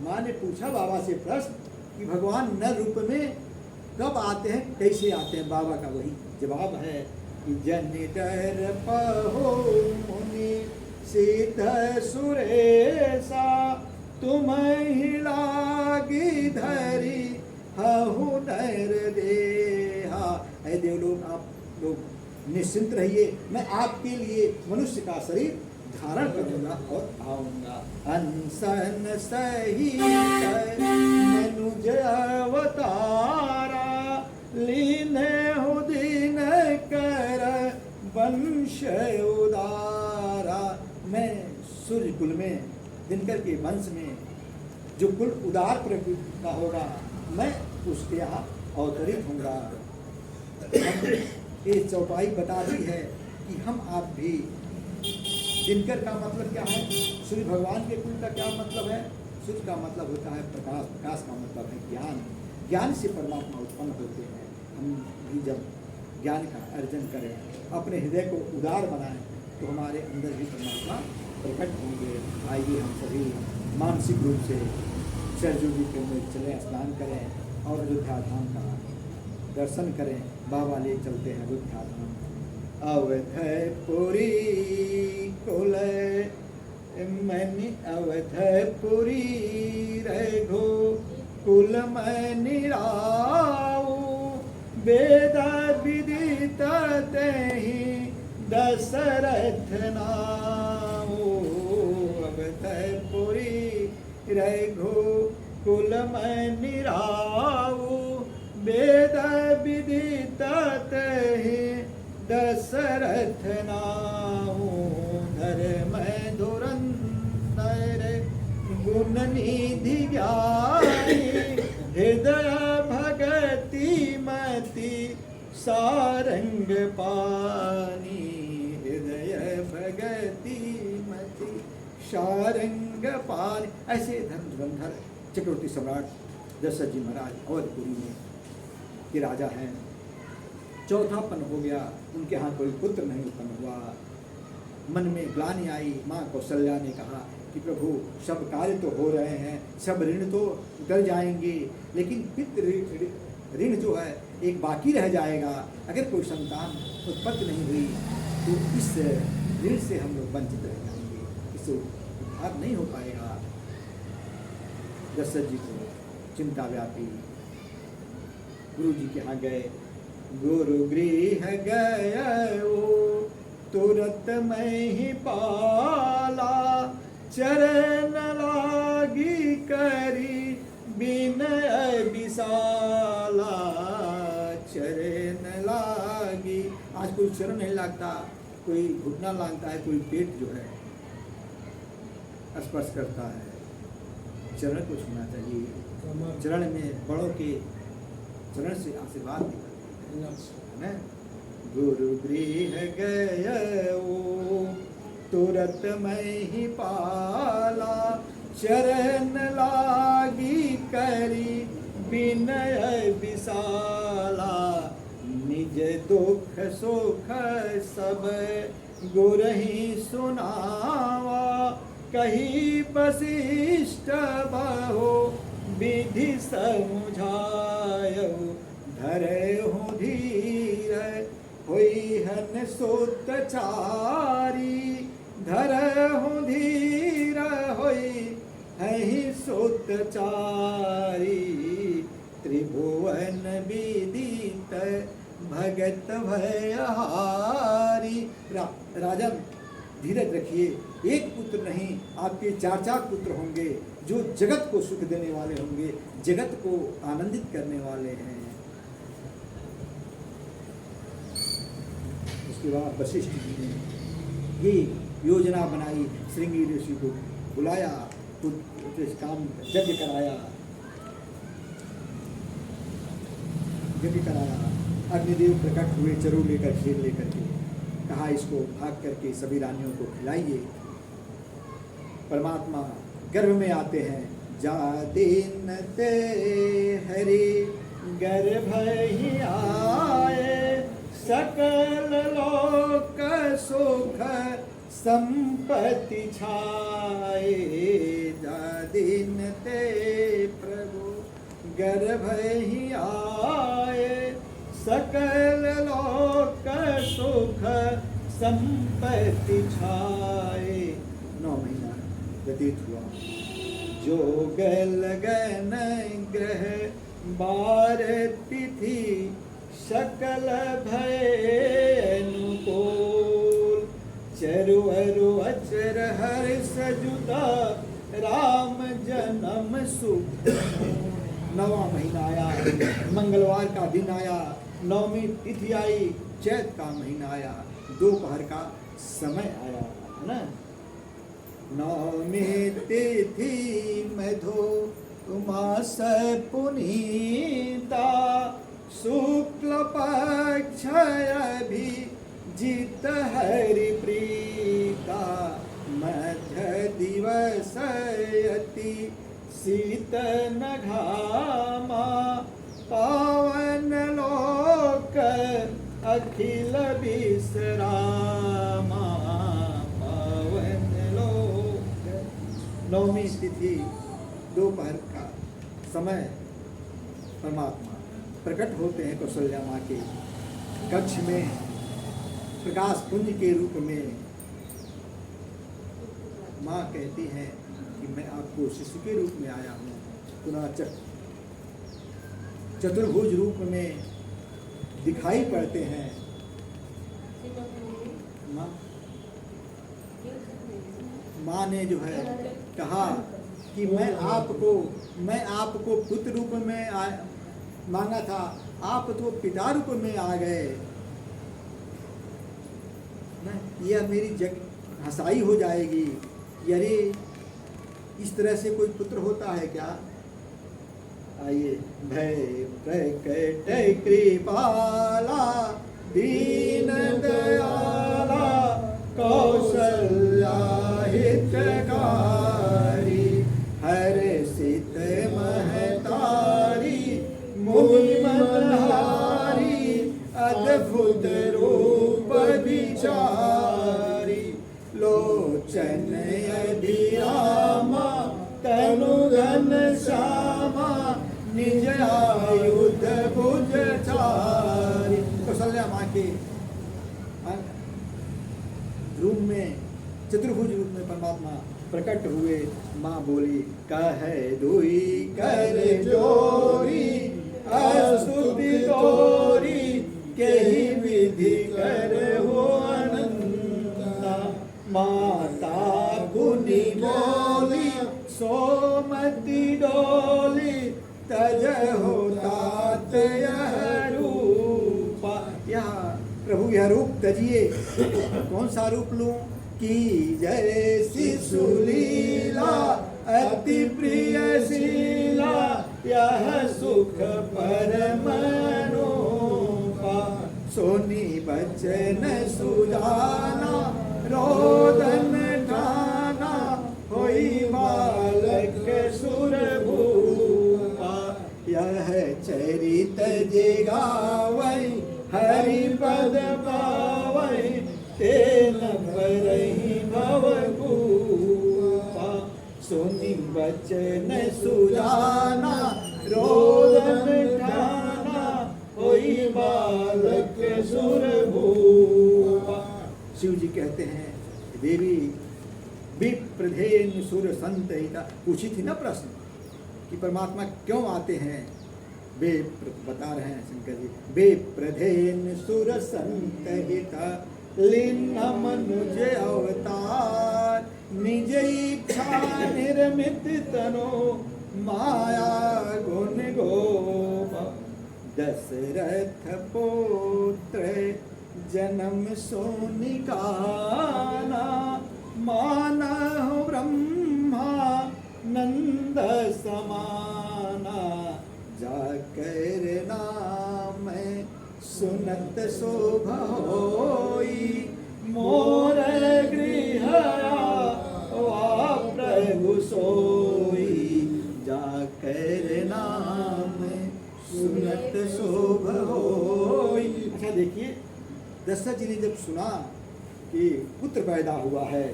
माँ ने पूछा बाबा से प्रश्न कि भगवान नर रूप में कब आते हैं, कैसे आते हैं। बाबा का वही जवाब है कि जनि डर पहो मुनि सिद्ध सुरेशा, तुम्हें ही लागी धरी हहु नर देहा। ऐ देवलोक, आप लोग निश्चिंत रहिए, मैं आपके लिए मनुष्य का शरीर धारण करूंगा और आऊंगा। अनशन सही मनुज अवतारा, लीन हो दीन कर वंश उदारा। मैं सूर्य कुल में, दिनकर के वंश में जो कुल उदार प्रकृति का होगा, मैं उसके यहाँ अवतरित होगा। ये चौपाई बता दी है कि हम आप भी, दिनकर का मतलब क्या है, सूर्य भगवान के कुल का क्या मतलब है? सूर्य का मतलब होता है प्रकाश, प्रकाश का मतलब है ज्ञान, ज्ञान से परमात्मा उत्पन्न होते हैं। हम भी जब ज्ञान का अर्जन करें, अपने हृदय को उदार बनाएं, तो हमारे अंदर भी परमात्मा प्रकट होंगे। आइए हम सभी मानसिक रूप से सरजू जी के में चलें, स्नान करें और अयोध्या धाम का दर्शन करें। बाबा ले चलते हैं अयोध्या धाम। अवधपुरी कुल मैंने अवधपुरी रघु कुल मैंने राऊ, वेद विदित तेहि दशरथ नाऊ। अवधपुरी रघु कुल मैंने राऊ, वेद विदित तेहि दशरथ नाऊ। धर्म धुरंधर गुण निधि ज्ञानी, हृदय भगति मति सारंग पानी। हृदय भगति मति सारंग पानी। ऐसे धर्म धुरंधर चक्रवर्ती सम्राट दशरथ जी महाराज अवधपुरी में के राजा हैं। चौथापन हो गया, उनके यहाँ कोई पुत्र नहीं उत्पन्न हुआ। मन में ग्लानि आई। माँ कौशल्या ने कहा कि प्रभु सब कार्य तो हो रहे हैं, सब ऋण तो उतर जाएंगे, लेकिन पितृ ऋण जो है एक बाकी रह जाएगा। अगर कोई संतान उत्पत्ति नहीं हुई तो इस ऋण से हम लोग वंचित रह जाएंगे, इससे उद्धार नहीं हो पाएगा। दशरथ जी को चिंता व्यापी, गुरु जी के यहाँ गए। गुरु गृह गयो तुरत मैं ही पाला, चरण लागी करी विनय विशाला। चरण लागी, आज कोई चरण नहीं लागता, कोई घुटना लागता है, कोई पेट जो है स्पर्श करता है। चरण को छूना चाहिए। चरण में बड़ों के चरण से आशीर्वाद निकलते हैं। गुरु गृह गयो तुरत मैं ही पाला, चरण लागी करी विनय विशाला। निज दुख सुख सब गुरहि सुनावा, कही वशिष्ठ बहु विधि समुझायऊ। धरे हो धीर होई हन सुतचारी, धरे हो धीर होई हहि सुतचारी। त्रिभुवन विदित भगत भयहारी। राजन धीरज रखिए, एक पुत्र नहीं आपके चार चार पुत्र होंगे जो जगत को सुख देने वाले होंगे, जगत को आनंदित करने वाले हैं। उसके बाद वशिष्ठ जी ने ये योजना बनाई, श्रृंगी ऋषि को बुलाया, कुछ काम यज्ञ कराया, अग्निदेव प्रकट हुए चरु लेकर, खीर लेकर के। कहा इसको भाग करके सभी रानियों को खिलाइए। परमात्मा गर्भ में आते हैं। जा दिन ते हरि गर्भ ही आए, सकल लोक सुख संपत्ति छाए। जा दिन ते प्रभु गर्भ ही आए, सकल लोक सुख संपत्ति छाए। 9 महीना व्यतीत हुआ। जो लगन ग्रह बार तिथि, सकल भय अनुकूल। चरु अरु अचर हर्ष जुता, राम जन्म सुख। नवा महीना आया, मंगलवार का दिन आया, नवमी तिथि आई, चैत का महीना आया, दोपहर का समय आया, है ना। नवमी तिथि मधु मास पुनीता, शुक्ल पक्ष अभिजित हरि प्रीता, मध्य दिवस अति शीत नघामा, पावन लोक अखिल विश्रामा, पावन लोक। नवमी तिथि दोपहर का समय परमात्मा प्रकट होते हैं कौशल्या माँ के कक्ष में, प्रकाश पुंज के रूप में। माँ कहती हैं कि मैं आपको शिशु के रूप में आया हूँ, पुनः चतुर्भुज रूप में दिखाई पड़ते हैं। माँ ने जो है कहा कि मैं आपको पुत्र रूप में मांगा था, आप तो पिता रूप में आ गए। यह मेरी हंसाई हो जाएगी, अरे इस तरह से कोई पुत्र होता है क्या। आइए, भय प्रकट कृपाला दीन दयाला, कौशल्या हितकारी, हर्षित महतारी, मुनि मनहारी, अद्भुत रूप विचारी, लोचन अभिरामा, तनु घन श्यामा, निज आयुध भुज चारी। कौशल्या माँ के रूप में, चतुर्भुज रूप में परमात्मा प्रकट हुए। माँ बोली, कहे दुई कर जोरी, अस्तुति तोरी, कही विधि कर हो अनंता, माता गुनी बोली, सोमति डोली, तज हो तात यह रूपा। यह प्रभु यह रूप तजिए। कौन सा रूप लूं? की जय शिशु लीला, अति प्रिय शीला, यह सुख परम अनूपा, सोनी बचन सुजाना, रोदन ठाना, होई बालक सुर भूपा, यह चरित जे गावै, हरि पद पावै, तेन परहि भवभूपा, सुनि बचन सुजाना, रोदन ठाना, होई बालक सुर भूपा। शिव जी कहते हैं, देवी विप्रधेन सुर संत हिता। पूछी थी ना प्रश्न कि परमात्मा क्यों आते हैं, वे बता रहे हैं शंकर जी, विप्रधेन सुर संत हिता, लीन मनुज अवतार, निज इच्छा निर्मित तनो, माया गुण गोपा, दशरथ पुत्र जन्म सोनिकाना, मानहु ब्रह्मा नंद समाना, जाकर नाम सुनत शोभा होई, मोर गृह वा प्रभु सोई, जाकर नाम सुनत शोभा होई। अच्छा देखिए, दशरथ जी ने जब सुना कि पुत्र पैदा हुआ है,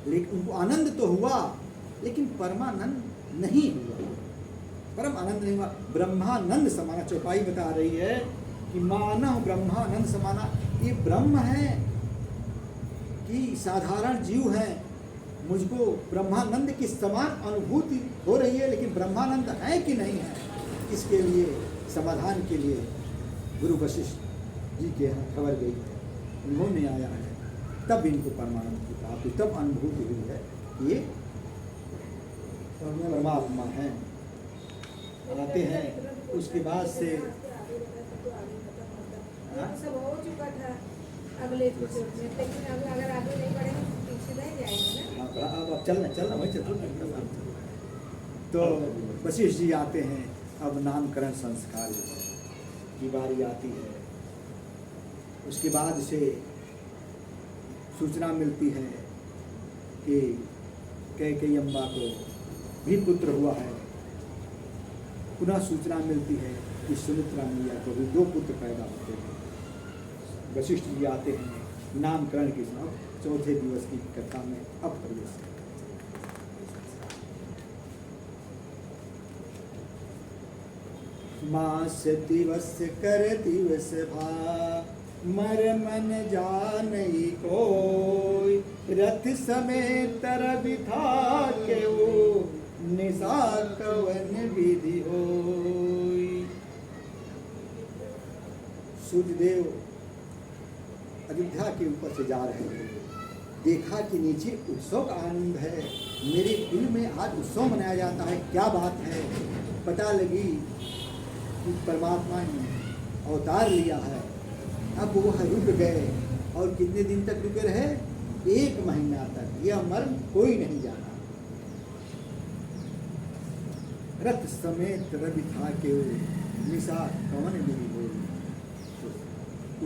लेकिन उनको आनंद तो हुआ, लेकिन परमानंद नहीं हुआ, परम आनंद नहीं हुआ। ब्रह्मानंद समाना, चौपाई बता रही है कि मानव ब्रह्मानंद समाना। ये ब्रह्म है कि साधारण जीव है, मुझको ब्रह्मानंद की समान अनुभूति हो रही है, लेकिन ब्रह्मानंद है कि नहीं है, इसके लिए समाधान के लिए गुरु वशिष्ठ जी के यहाँ खबर गई है, उन्होंने आया है, तब इनको परमानंद की प्राप्ति, तब अनुभूति हुई है कि ये परमात्मा है। आते हैं, उसके बाद से सब हो चुका था अगले एपिसोड में, लेकिन अब अगर आगे नहीं बढ़ेंगे तो पीछे रह जाएंगे ना। अब चलना वही चल। तो वशिष्ठ जी आते हैं, अब नामकरण संस्कार की बारी आती है। उसके बाद से सूचना मिलती है कि कैकेयी अम्बा को भी पुत्र हुआ है। पुनः सूचना मिलती है कि सुमित्रा मैया को भी 2 पुत्र पैदा होते हैं। वशिष्ठ जी आते हैं, नामकरण के समय 4थे दिवस की कथा में अब प्रवेश है। मास दिवस कर दिवस भा मर मन जानई कोई, रथ समेत रविथा के वो निशा कवन विधि होई। सूर्यदेव अयोध्या के ऊपर से जा रहे थे, देखा कि नीचे उत्सव का आनंद है। मेरे दिल में आज उत्सव मनाया जाता है, क्या बात है। पता लगी कि परमात्मा ने अवतार लिया है। अब वह रुक गए, और कितने दिन तक रुके रहे? 1 महीना तक। यह मर्म कोई नहीं जाना। रथ समेत रवि था के निशा कवन विधि होई।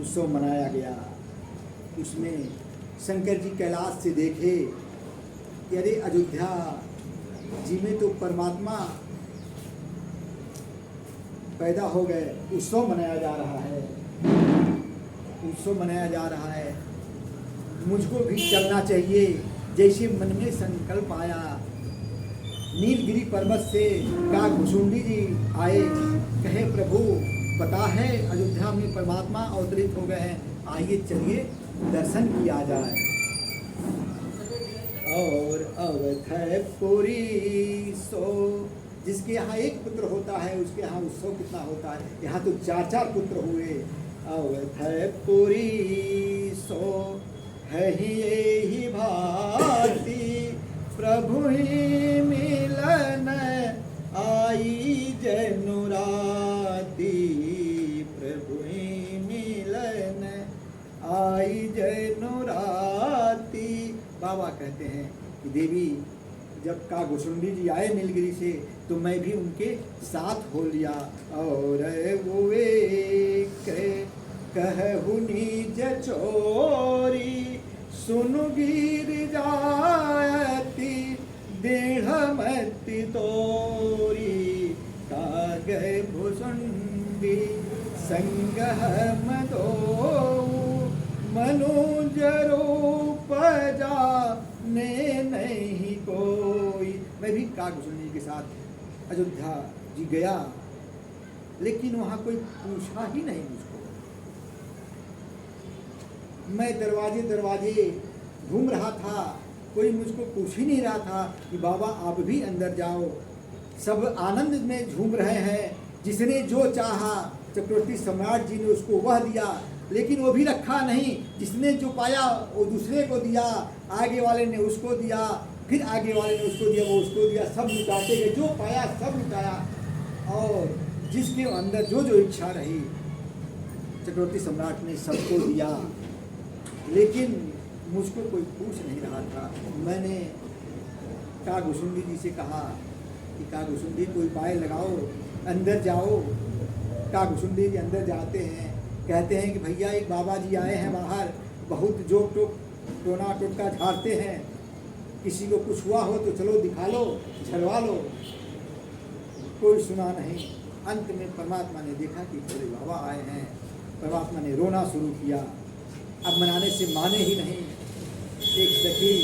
उत्सव मनाया गया। उसमें शंकर जी कैलाश से देखे कि अरे अयोध्या जी में तो परमात्मा पैदा हो गए। उत्सव मनाया जा रहा है, उत्सव मनाया जा रहा है। मुझको भी चलना चाहिए। जैसे मन में संकल्प आया, नीलगिरी पर्वत से काकभुसुंडी जी आए, कहे प्रभु पता है अयोध्या में परमात्मा अवतरित हो गए हैं, आइए चलिए दर्शन किया जाए। और अवधपुरी सो, जिसके यहाँ 1 पुत्र होता है उसके यहाँ उत्सव कितना होता है। यहाँ तो 4 पुत्र हुए। अवधपुरी सो है ही भांति, प्रभु ही मिलन आई जनुराती। प्रभु ही मिलन आई जनुराती। बाबा कहते हैं कि देवी जब काकभुसुंडी जी आए नीलगिरी से, तो मैं भी उनके साथ हो लिया। और वो कहु निज चोरी, सुनु गिर जाती देहमति तोरी। कागय भुसुंडी संग मदो, मनुज रूप जाने नहीं कोई। मैं भी काकभुसुंडी के साथ अयोध्या जी गया, लेकिन वहाँ कोई पूछा ही नहीं मुझको। मैं दरवाजे दरवाजे घूम रहा था, कोई मुझको पूछ ही नहीं रहा था कि बाबा आप भी अंदर जाओ। सब आनंद में झूम रहे हैं। जिसने जो चाहा चक्रवर्ती सम्राट जी ने उसको वह दिया, लेकिन वो भी रखा नहीं। जिसने जो पाया वो दूसरे को दिया, आगे वाले ने उसको दिया, फिर आगे वाले ने उसको दिया, वो उसको दिया। सब लुटाते गए, जो पाया सब लुटाया। और जिसके अंदर जो जो इच्छा रही चक्रवर्ती सम्राट ने सबको दिया, लेकिन मुझको कोई पूछ नहीं रहा था। मैंने काकभुसुंडी जी से कहा कि काकभुसुंडी कोई उपाय लगाओ, अंदर जाओ। काकभुसुंडी जी अंदर जाते हैं, कहते हैं कि भैया एक बाबा जी आए हैं बाहर, बहुत जोक टोक टोना टोटका झाड़ते हैं, किसी को कुछ हुआ हो तो चलो दिखा लो, झड़वा लो। कोई सुना नहीं। अंत में परमात्मा ने देखा कि बड़े बाबा आए हैं। परमात्मा ने रोना शुरू किया। अब मनाने से माने ही नहीं। एक सखी,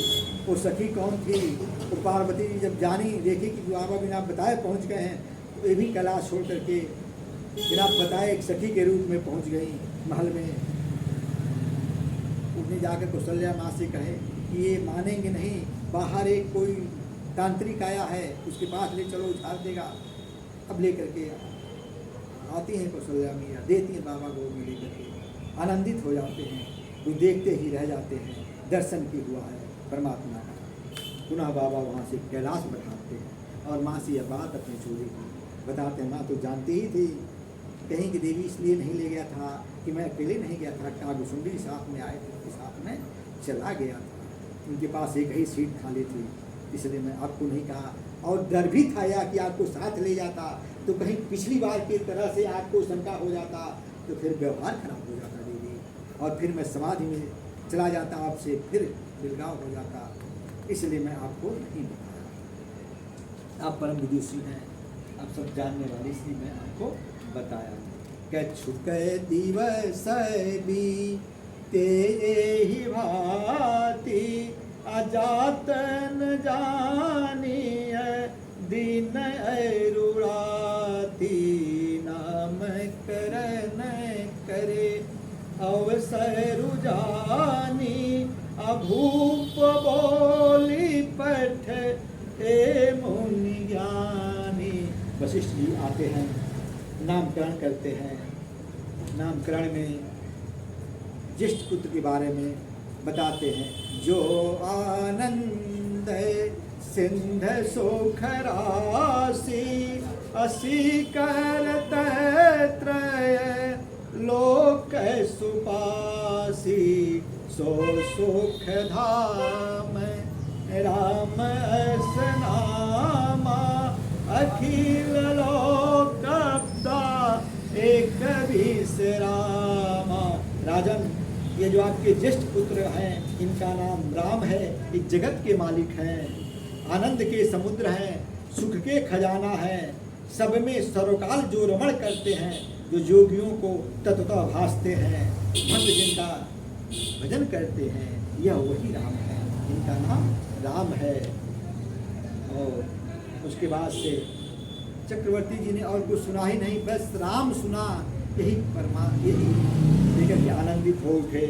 वो सखी कौन थी? वो पार्वती जी जब जानी, देखी कि बाबा बिना बताए पहुंच गए हैं, तो ये भी कैलाश छोड़ करके बिना बताए एक सखी के रूप में पहुंच गई महल में। उन्हें जाकर कौशल्या माँ से कहे कि ये मानेंगे नहीं, बाहर एक कोई तांत्रिक आया है, उसके पास ले चलो, उछाल देगा। अब ले करके आती हैं कौशल्या मैया, देती हैं बाबा को में लेकर के, आनंदित हो जाते हैं। वो देखते ही रह जाते हैं, दर्शन की हुआ है परमात्मा का। पुनः बाबा वहाँ से कैलाश बैठाते हैं और माँ से यह बात अपने चोरी की बताते हैं माँ तो जानती ही थी, कहीं की देवी इसलिए नहीं ले गया था कि मैं अकेले नहीं गया था, कागुसुंडी साथ में आए थे, उसके साथ में चला गया था। उनके पास एक ही सीट खाली थी, इसलिए मैं आपको नहीं कहा। और डर भी था या कि आपको साथ ले जाता तो कहीं पिछली बार की तरह से आपको शंका हो जाता, तो फिर व्यवहार खराब हो जाता देवी, और फिर मैं समाधि में चला जाता, आपसे फिर बिलगाव हो जाता, इसलिए मैं आपको नहीं बताया। आप परम विदुषी हैं, आप सब जानने वाले, इसलिए मैं आपको बताया। कछुक दिवस बीते ही भांति, अजातन जानिय दिन अरुणाति, नाम करन करे अवसर जानी, अभूप बोली पठ ए मुनि ज्ञानी। वशिष्ठ जी आते हैं, नामकरण करते हैं। नामकरण में ज्येष्ठ पुत्र के बारे में बताते हैं, जो आनंद सिंध सुख राशि, असी करत त्रय लोक सुपासी, सो सुख धाम राम अस नामा, अखिल लोक एक विश्रामा। राजन, ये जो आपके ज्येष्ठ पुत्र हैं, इनका नाम राम है, इस जगत के मालिक हैं, आनंद के समुद्र हैं, सुख के खजाना हैं, सब में सर्वकाल जो रमण करते हैं, जो योगियों को तत्वतः भासते हैं, भक्त जिनका भजन करते हैं, यह वही राम है, इनका नाम राम है। और उसके बाद से चक्रवर्ती जी ने और कुछ सुना ही नहीं, बस राम सुना, यही लेकर के आनंदित हो उठे।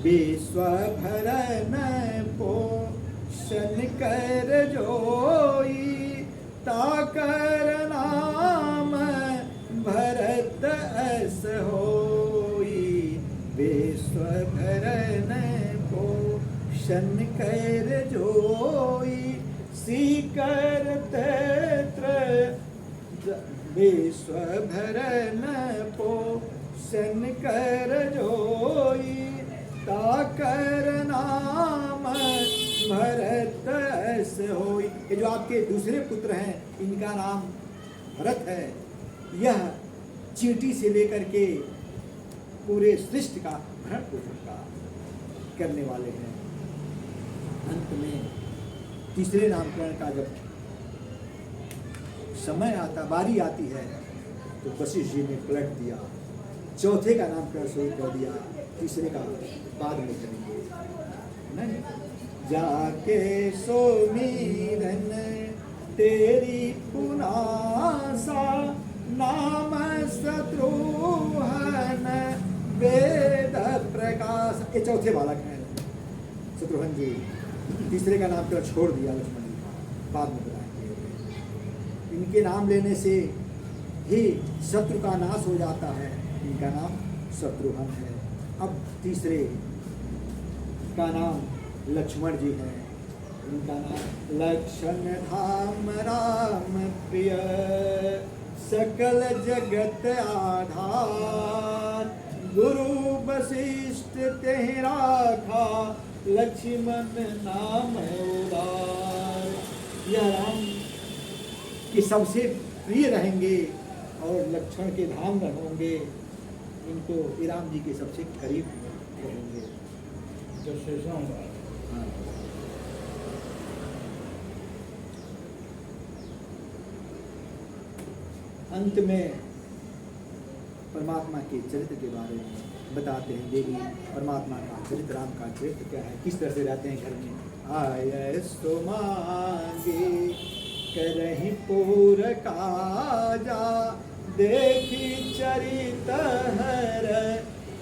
विश्व भरन पोषण कर जोई, ताकर नाम भरत अस होई। विश्व भरन पोषण कर जोई, सीकर तेत्र विश्व भरन पोषण कर जोई, ताकर नाम भरत अस होई। ये जो आपके दूसरे पुत्र हैं, इनका नाम भरत है, यह चींटी से लेकर के पूरे सृष्टि का भरण पोषण का करने वाले हैं। अंत में तीसरे नामकरण का जब समय आता, बारी आती है, तो वशिष्ठ जी ने पलट दिया, चौथे का नामकरण शुरू कर दिया, तीसरे का बाद में करेंगे। नहीं, जाके सोमीरन तेरी पुनासा, नाम शत्रुघ्न वेद प्रकाश। ये चौथे बालक हैं शत्रुघ्न जी, तीसरे का नामकरण छोड़ दिया लक्ष्मण जी का, बाद में बताएंगे। इनके नाम लेने से ही शत्रु का नाश हो जाता है, इनका नाम शत्रुघ्न है। अब तीसरे का नाम लक्ष्मण जी है, इनका नाम लक्षण धाम राम प्रिय, सकल जगत आधार, गुरु वशिष्ठ तेहि राखा, लक्ष्मण नाम उदार। यह राम के सबसे प्रिय रहेंगे और लक्ष्मण के धाम रहेंगे, इनको राम जी के सबसे करीब रहेंगे। हाँ। अंत में परमात्मा के चरित्र के बारे में बताते हैं। देवी परमात्मा का चरित्र, राम का चरित्र क्या है, किस तरह से रहते हैं घर में। आय सो मांगे करहि पूर काजा, देखी चरित हर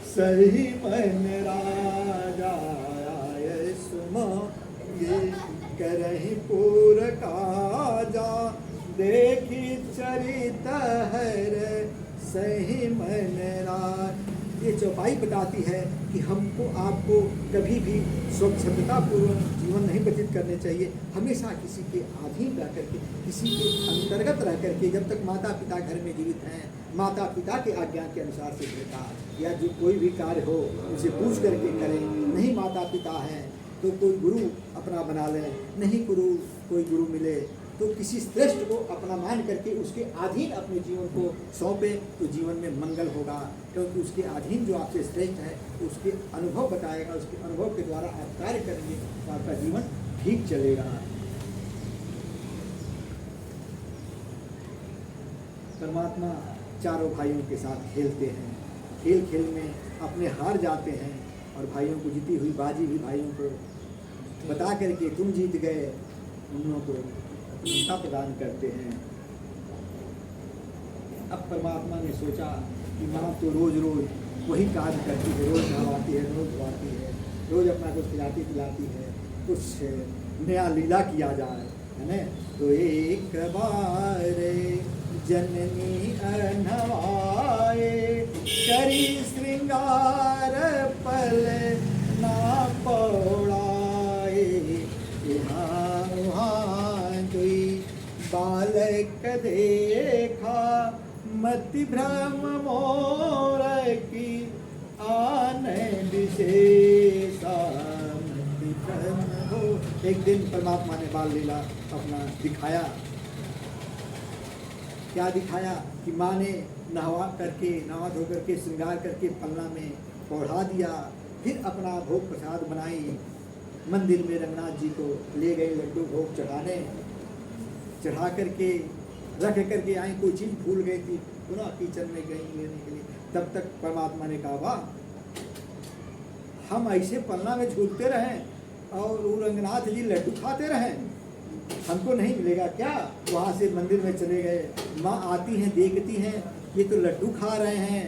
सही मन राजा। आय सो मांगे करहि पूर काजा, देखी चरित हर सही मन राज। ये चौपाई बताती है कि हमको आपको कभी भी स्वच्छतापूर्वक जीवन नहीं व्यतीत करने चाहिए। हमेशा किसी के अधीन रह करके, किसी के अंतर्गत रह करके, जब तक माता पिता घर में जीवित हैं, माता पिता के आज्ञा के अनुसार से बेटा या जो कोई भी कार्य हो उसे पूछ करके करें। नहीं माता पिता हैं तो कोई गुरु अपना बना लें, नहीं कोई गुरु मिले तो किसी श्रेष्ठ को अपना मान करके उसके अधीन अपने जीवन को सौंपे तो जीवन में मंगल होगा। क्योंकि उसके अधीन जो आपसे श्रेष्ठ है उसके अनुभव बताएगा, उसके अनुभव के द्वारा आप कार्य करेंगे तो आपका जीवन ठीक चलेगा। परमात्मा चारों भाइयों के साथ खेलते हैं, खेल खेल में अपने हार जाते हैं और भाइयों को जीती हुई बाजी भी भाइयों को बता करके तुम जीत गए, उन लोगों को प्रसन्नता प्रदान करते हैं। अब परमात्मा ने सोचा कि माँ तो रोज रोज वही कार्य करती है, रोज नहवाती है, रोज धुआती है, रोज अपना कुछ खिलाती पिलाती है, कुछ नया लीला किया जाए, है ना। तो एक बार जननी अनवाए करी श्रृंगार पल ना पौड़ाए, यहाँ वहाँ दुई बालक देखा मति भ्रम मोर की आन विशेषा मति भ्रम हो। एक दिन परमात्मा ने बाल लीला अपना दिखाया। क्या दिखाया कि माँ ने नहा धो करके श्रृंगार करके पलना में पौढ़ा दिया, फिर अपना भोग प्रसाद बनाई, मंदिर में रंगनाथ जी को ले गए लड्डू भोग चढ़ा करके रख करके आई। कोई चीज़ भूल गई थी, पुनः किचन में गई लेने के लिए। तब तक परमात्मा ने कहा वाह, हम ऐसे पलना में झूलते रहें और वो रंगनाथ जी लड्डू खाते रहें, हमको नहीं मिलेगा क्या। वहाँ से मंदिर में चले गए, माँ आती हैं देखती हैं ये तो लड्डू खा रहे हैं,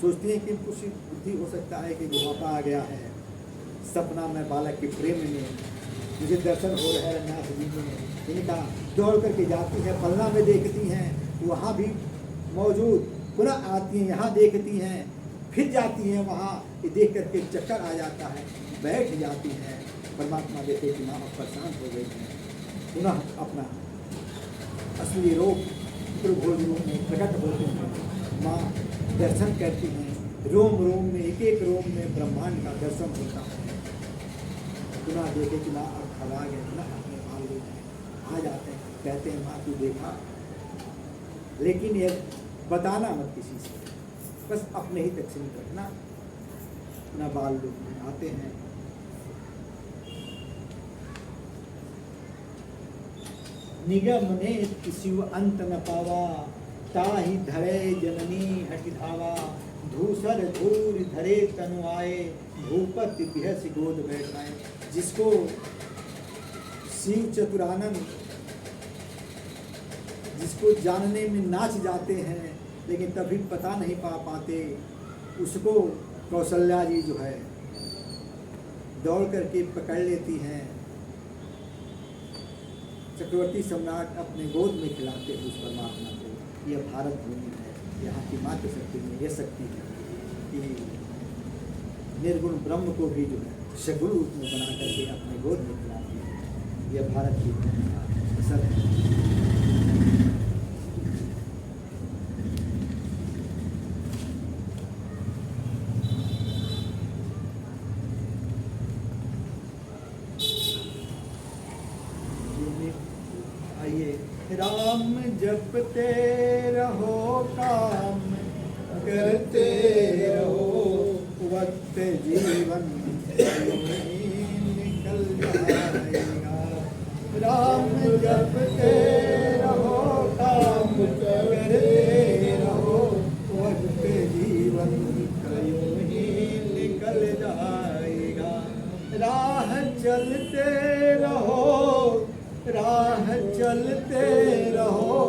सोचती हैं कि कुछ बुद्धि हो सकता है कि बुढ़ापा आ गया है। सपना में बालक के प्रेम में मुझे दर्शन हो रहा है रंगनाथ जी में। इनका दौड़ करके जाती है, पलना में देखती हैं, वहाँ भी मौजूद, पुनः आती हैं यहाँ देखती हैं, फिर जाती हैं वहाँ, ये देख करके चक्कर आ जाता है, बैठ जाती हैं। परमात्मा देखे कि माँ परेशान हो गई है, पुनः अपना असली रूप प्रभोज रूप में प्रकट होते हैं। माँ दर्शन करती हैं, रोम रोम में एक एक रोम में ब्रह्मांड का दर्शन होता है। पुनः देखे कि माँ अब खड़ा गए, पुनः अपने बाल लेते आ जाते हैं, कहते हैं माँ तू देखा, लेकिन ये बताना मत किसी से, बस अपने ही तक सीमित रखना। पुनः बाल लोग में आते हैं। निगम ने शिव अंत न पावा, ताहि धरे जननी हटि धावा, धूसर धूर धरे तनु आए, भूपति बिहस गोद बैठाए। जिसको शिव चतुरानंद, जिसको जानने में नाच जाते हैं लेकिन तभी पता नहीं पाते, उसको कौशल्या जी जो है दौड़ करके पकड़ लेती हैं। चक्रवर्ती सम्राट अपने गोद में खिलाते हैं उस परमात्मा को। यह भारत भूमि है, यहाँ की मातृ शक्ति में यह शक्ति है कि निर्गुण ब्रह्म को भी जो है सगुण रूप में बना करके अपने गोद में खिलाती है। यह भारत की भूमि का असर है। राम जपते रहो, काम करते रहो, वक्त जीवन निकल जाएगा। राम जपते रहो, काम करते रहो, वक्त जीवन निकल जाएगा। राह चलते रहो, राह चलते रहो,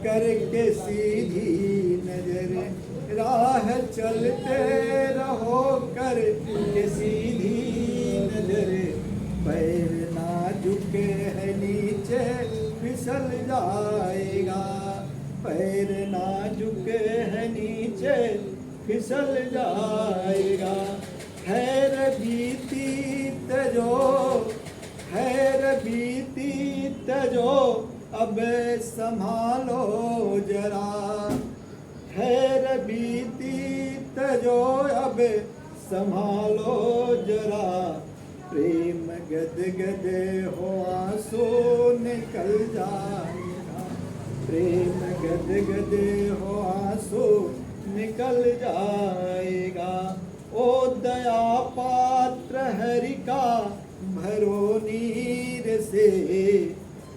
करके सीधी नजर। राह चलते रहो, करके सीधी नजर। पैर नाजुक है नीचे फिसल जाएगा, पैर नाजुक है नीचे फिसल जाएगा। खैर बीती तजो, खैर बीती तजो, अब संभालो जरा। खैर बीती तजो, अब संभालो जरा। प्रेम गद गद हो आंसू निकल जाएगा। प्रेम गद गद हो आंसू निकल जाएगा। ओ दया पात्र हरि का भरो नीर से।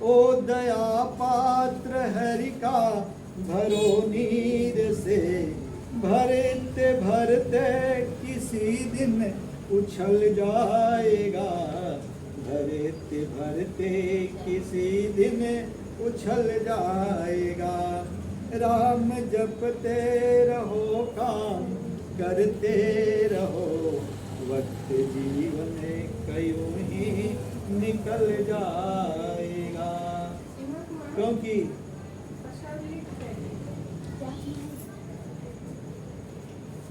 ओ दया पात्र हरि का भरो नीर से। भरते भरते किसी दिन उछल जाएगा। भरते भरते किसी दिन उछल जाएगा। राम जपते रहो, काम करते रहो। वक्त जीवन कयूं ही निकल जाएगा। क्योंकि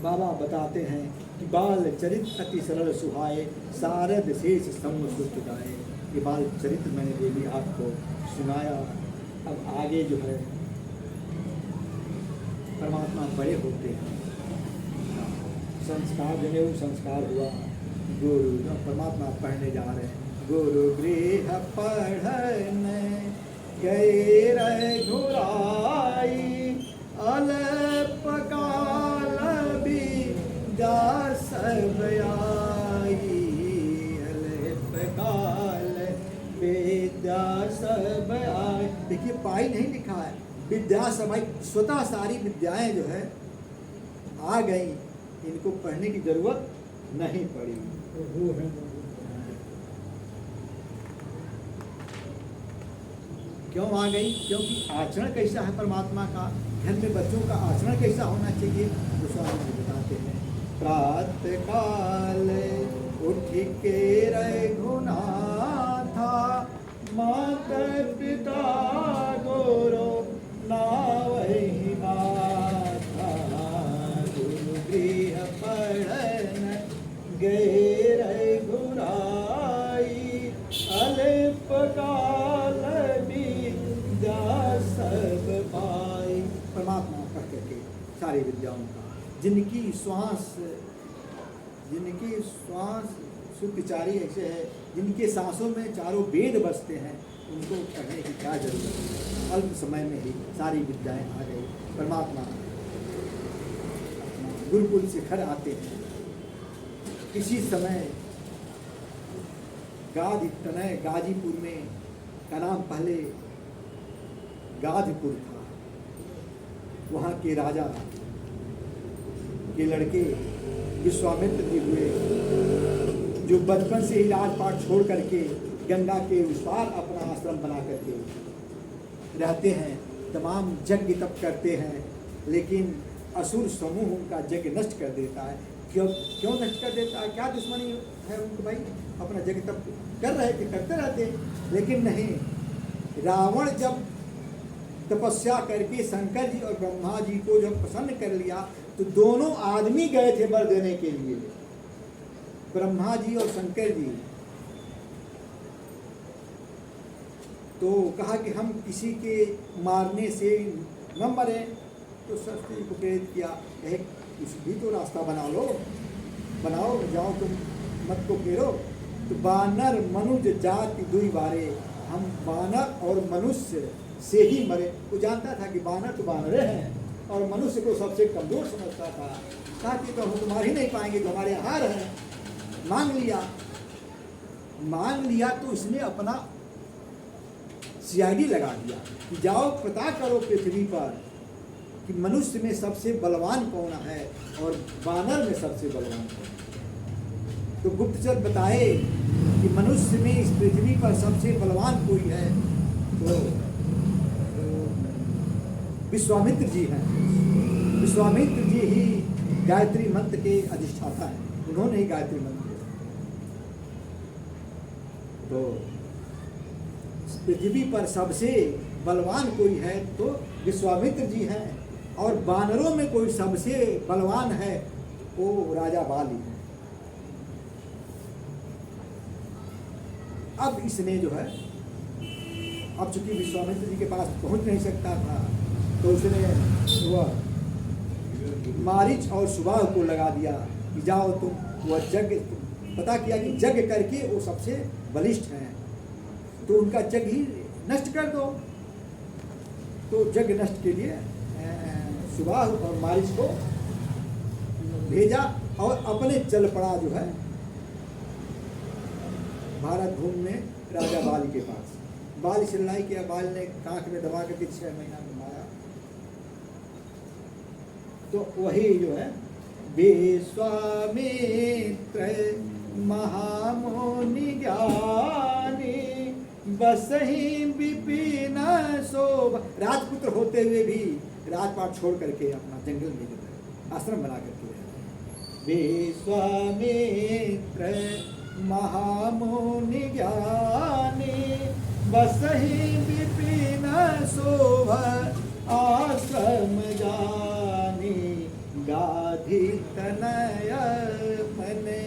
बाबा बताते हैं कि बाल चरित्र अति सरल सुहाए, सारद शेष स्तंभ सुस्त गाए। ये बाल चरित्र मैंने डेली आपको सुनाया। अब आगे जो है परमात्मा बड़े होते हैं। संस्कार जनेऊ संस्कार हुआ। गुरु परमात्मा पढ़ने जा रहे हैं। गुरु गृह पढ़ने गए रघुराई। अल्प काल विद्या सब आई। अल्प काल विद्या सब आई। देखिए पाई नहीं लिखा है, विद्या सब आई। स्वतः सारी विद्याएं जो है आ गई, इनको पढ़ने की जरूरत नहीं पड़ी। वो है क्यों आ गई? क्योंकि आचरण कैसा है परमात्मा का, घर में बच्चों का आचरण कैसा होना चाहिए, तो स्वामी जी बताते हैं। प्रातः काल उठ के रघुनाथा, माता पिता गुरु नावहि माथा। गुरु गृह पढ़न गए रघुराई। अल्प काल विद्या सब पाई। परमात्मा पढ़ करके सारी विद्याओं का, जिनकी श्वास सुखचारी ऐसे है, जिनके सांसों में चारों वेद बसते हैं, उनको पढ़ने की क्या जरूरत है। अल्प समय में ही सारी विद्याएं आ गई। परमात्मा गुरुकुल से घर आते हैं। इसी समय गाजीपुर में का नाम पहले गाजपुर था। वहाँ के राजा के लड़के विश्वामित्र जी हुए, जो बचपन से ही राजपाट छोड़ करके गंगा के उस पार अपना आश्रम बना करके रहते हैं। तमाम यज्ञ तप करते हैं, लेकिन असुर समूह उनका यज्ञ नष्ट कर देता है। क्यों नष्ट कर देता है? क्या दुश्मनी है उनको भाई? अपना यज्ञ तप कर रहे थे, करते रहते, लेकिन नहीं। रावण जब तपस्या करके शंकर जी और ब्रह्मा जी को जब प्रसन्न कर लिया, तो दोनों आदमी गए थे वर देने के लिए, ब्रह्मा जी और शंकर जी। तो कहा कि हम किसी के मारने से न मरे, तो सरस्वती जी को प्रेरित किया, कुछ भी तो रास्ता बनाओ, जाओ तुम मत को फेरो। तो बानर मनुज जाति दुई बारे, हम बानर और मनुष्य से ही मरे। वो जानता था कि बानर तो बानरे हैं और मनुष्य को सबसे कमजोर समझता था। ताकि तो हम तुम्हारे ही नहीं पाएंगे, तो हमारे हार हैं। मांग लिया तो इसने अपना CID लगा दिया कि जाओ पता करो पृथ्वी पर कि मनुष्य में सबसे बलवान कौन है और बानर में सबसे बलवान कौन है। तो गुप्तचर बताए कि मनुष्य में इस पृथ्वी पर सबसे बलवान कोई है, तो विश्वामित्र जी हैं। विश्वामित्र जी ही गायत्री मंत्र के अधिष्ठाता हैं, उन्होंने ही गायत्री मंत्र। तो पृथ्वी पर सबसे बलवान कोई है तो विश्वामित्र जी हैं। और वानरों में कोई सबसे बलवान है वो राजा बाली है। अब इसने जो है, अब चूंकि विश्वामित्र जी के पास पहुंच नहीं सकता था, तो उसने वह मारीच और सुबाह को लगा दिया कि जाओ तुम वह यज्ञ, पता किया कि यज्ञ करके वो सबसे बलिष्ठ हैं, तो उनका यज्ञ ही नष्ट कर दो। तो यज्ञ नष्ट के लिए सुबाह और मारीच को भेजा और अपने चल पड़ा जो है भारत भूमि में राजा बाली के पास। बाली से लड़ाई किया, बाली ने कांख में दबा करके 6 महीना घुमाया। तो वही जो है विश्वामित्र महामुनि ज्ञानी बसहि विपिन शोभा, राजपुत्र होते हुए भी राजपाट छोड़ करके अपना जंगल में जो है आश्रम बना करके रहे। विश्वामित्र महामुनि ज्ञानी बसहि विपिन शोभा आश्रम जानी गाधी तनय मने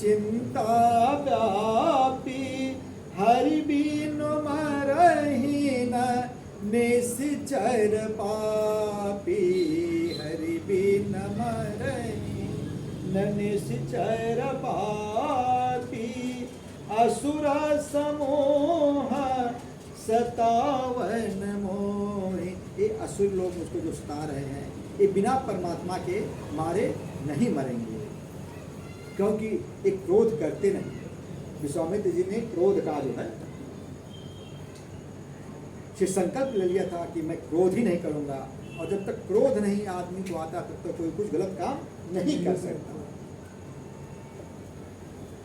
चिंता व्यापी हरि बिनु मरहि न निश्चर पापी हरि बिन मरहि न निश्चर पापी असुर समूह सतावन मोहि। ये असुर लोग मुझको जो सता रहे हैं, ये बिना परमात्मा के मारे नहीं मरेंगे, क्योंकि ये क्रोध करते नहीं। विश्वामित्र जी ने क्रोध का जो है से संकल्प ले लिया था कि मैं क्रोध ही नहीं करूंगा, और जब तक क्रोध नहीं आदमी को आता तब तक कोई कुछ गलत काम नहीं कर सकता।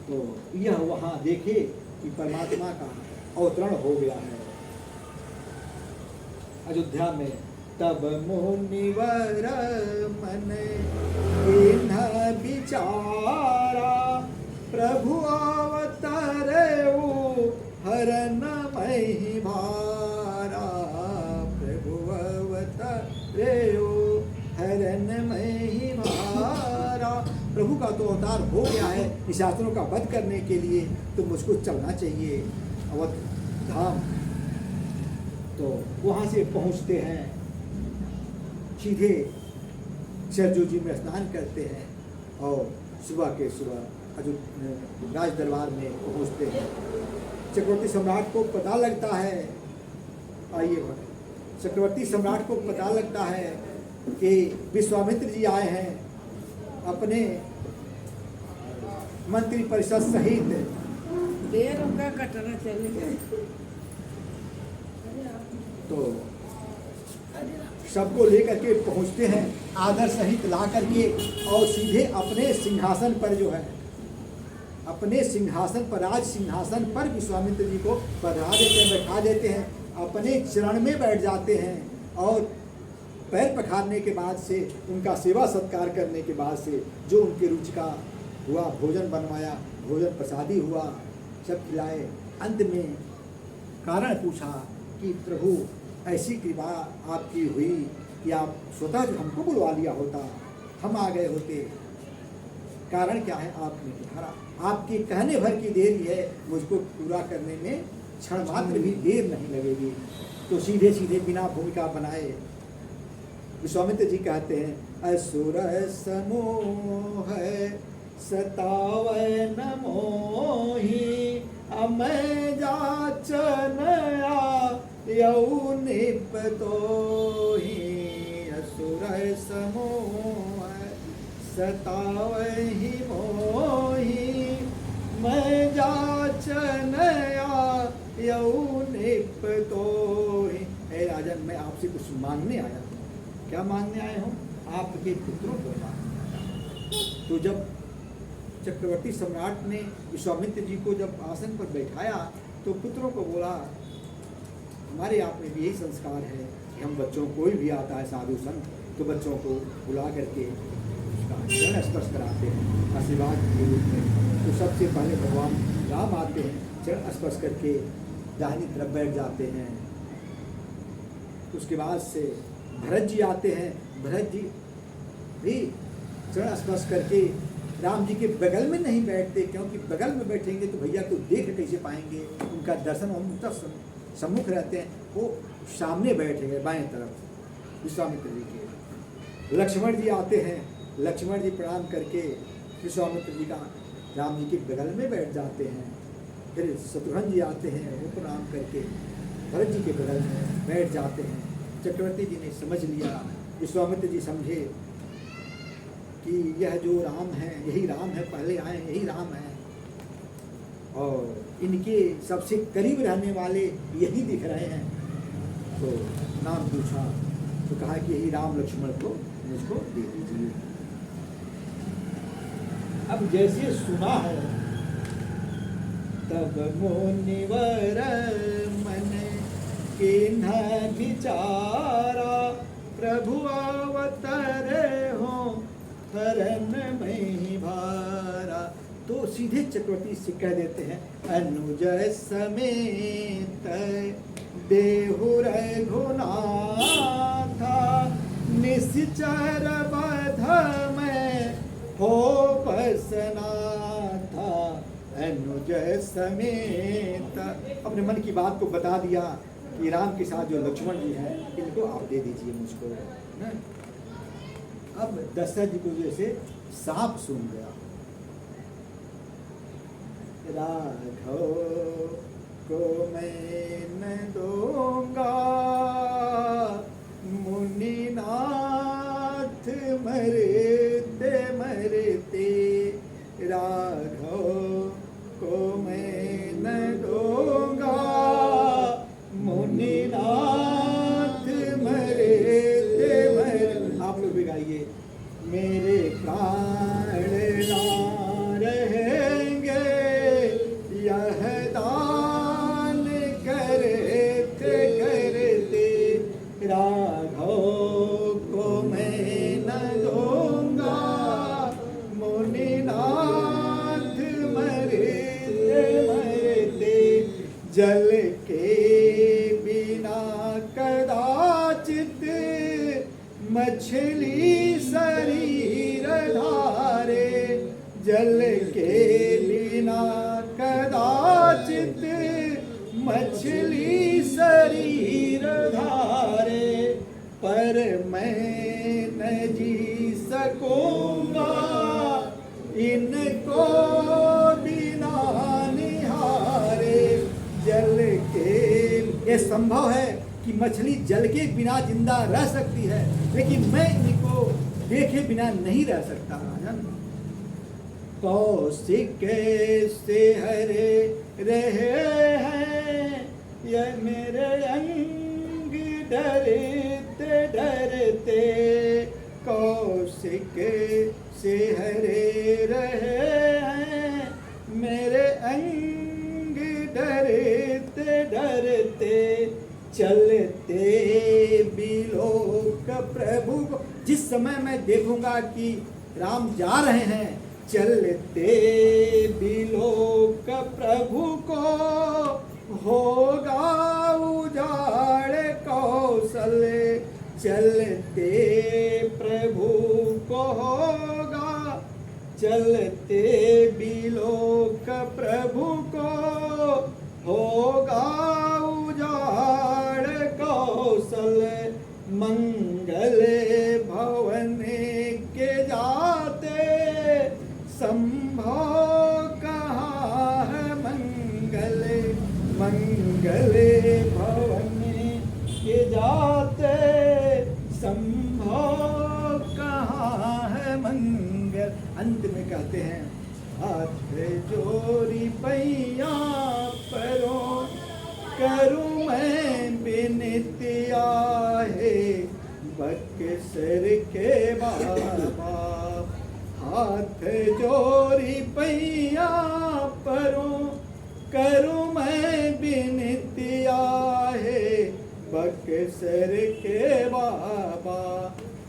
तो यह वहां देखे कि परमात्मा का अवतरण हो गया है अयोध्या में। तब मुनिवर मन इन्ह विचारा प्रभु अवतरेउ हरन महि भारा प्रभु अवतरेउ हरन महि भारा। प्रभु का तो अवतार हो गया है निशाचरों का वध करने के लिए, तो मुझको चलना चाहिए अवध धाम। तो वहाँ से पहुँचते हैं, सीधे सरजू जी में स्नान करते हैं और सुबह के सुबह राज दरबार में पहुँचते हैं। चक्रवर्ती सम्राट को पता लगता है, आइए चक्रवर्ती सम्राट को पता लगता है कि विश्वामित्र जी आए हैं अपने मंत्री परिषद सहित। देर उनका कटना चलेगा। तो सबको लेकर के पहुंचते हैं आदर सहित ला करके, और सीधे अपने सिंहासन पर जो है, अपने सिंहासन पर, राज सिंहासन पर विश्वामित्र जी को पधरा देते हैं, बैठा देते हैं, अपने चरण में बैठ जाते हैं। और पैर पखारने के बाद से, उनका सेवा सत्कार करने के बाद से, जो उनके रुचि का हुआ भोजन बनवाया, भोजन प्रसादी हुआ, सब खिलाए। अंत में कारण पूछा कि प्रभु ऐसी कृपा आपकी हुई कि आप स्वतः जो हमको बुलवा लिया होता, हम आ गए होते। कारण क्या है? आपने दिखाया, आपके कहने भर की देरी है, मुझको पूरा करने में क्षण मात्र भी देर नहीं लगेगी। तो सीधे सीधे बिना भूमिका बनाए विश्वामित्र जी कहते हैं, असुर समूह सतावन मोहि अमै जाचनया यौ निपतोहि। असुर समूह सतावहि मोहि मैं जाचनया यौ निपतोहि। हे राजन, मैं आपसे कुछ मांगने आया हूँ। क्या मांगने आए हो? आपके पुत्रों को मांगने आया हूँ। तो जब चक्रवर्ती सम्राट ने विश्वामित्र जी को जब आसन पर बैठाया, तो पुत्रों को बोला, हमारे आप में भी यही संस्कार है कि हम बच्चों, कोई भी आता है साधु संत, तो बच्चों को बुला करके उसका चरण स्पर्श कराते हैं आशीर्वाद के रूप में। तो सबसे पहले भगवान राम आते हैं, चरण स्पर्श करके दाहिनी तरफ बैठ जाते हैं। उसके बाद से भरत जी आते हैं, भरत जी भी चरण स्पर्श करके राम जी के बगल में नहीं बैठते, क्योंकि बगल में बैठेंगे तो भैया तो देख कैसे पाएंगे, उनका दर्शन उनका सम्मुख रहते हैं, वो सामने बैठे हैं बाएं तरफ विश्वामित्र जी के। लक्ष्मण जी आते हैं, लक्ष्मण जी प्रणाम करके विश्वामित्र जी का राम जी के बगल में बैठ जाते हैं। फिर शत्रुघ्न जी आते हैं, वो प्रणाम करके भरत जी के बगल में बैठ जाते हैं। चक्रवर्ती जी ने समझ लिया, विश्वामित्र जी समझे कि यह जो राम है यही राम है, पहले आए यही राम है, और इनके सबसे करीब रहने वाले यही दिख रहे हैं। तो नाम पूछा तो कहा कि यही राम लक्ष्मण को मुझको दे दीजिए। अब जैसे सुना है तब मुनिवर मन किन्ह विचारा, प्रभु अवतरे हो हरन में भारा। तो सीधे चक्रवर्ती से कह देते हैं, अनुज समेत देहु रघुनाथा, निश्चर बध में हो बसना था। अनुज समेत अपने मन की बात को बता दिया कि राम के साथ जो लक्ष्मण जी हैं इनको आप दे दीजिए मुझको ना। अब दशरथ जी को जैसे सांप सूंघ गया। राघव को मैं न दूंगा, मुनिनाथ मरते मरते, राघव को मैं न दूंगा, मुनिनाथ मरते मरते। आप लोग भी गाइए, मेरे प्राण ना रहेंगे, यह दान करते करते, राघव को मैं न दूंगा, मुनिनाथ मरते मरते, जल के बिना कदाचित मछली शरीर धारे, जल के बिना कदाचित मछली शरीर धारे, पर मैं न जी सकूंगा इनको बिना निहारे। जल के, ये संभव है कि मछली जल के बिना जिंदा रह सकती है, लेकिन मैं इनको देखे बिना नहीं रह सकता। राजन कौशिक से हरे रहे हैं, यह मेरे अंग डरते डरते, कौशिक से हरे रहे हैं, मेरे अंग डरते डरते, चलते बिलोक प्रभु को। जिस समय मैं देखूंगा कि राम जा रहे हैं, चलते बिलोक प्रभु को होगा उजाड़ कौशल्य, चलते प्रभु को होगा, चलते बिलोक प्रभु को होगा उजाड़ कौशल्य, मंगल भवन के जाते संभव कहाँ है मंगल, मंगल भवन के जाते संभव कहाँ है मंगल। अंत में कहते हैं, हाथ जोड़ी पैया परो, करूँ मैं बिनतिया है बक्सर के बाबा, हाथ जोड़ी पैया परो, करूँ मैं बिनतिया है बक्सर के बाबा।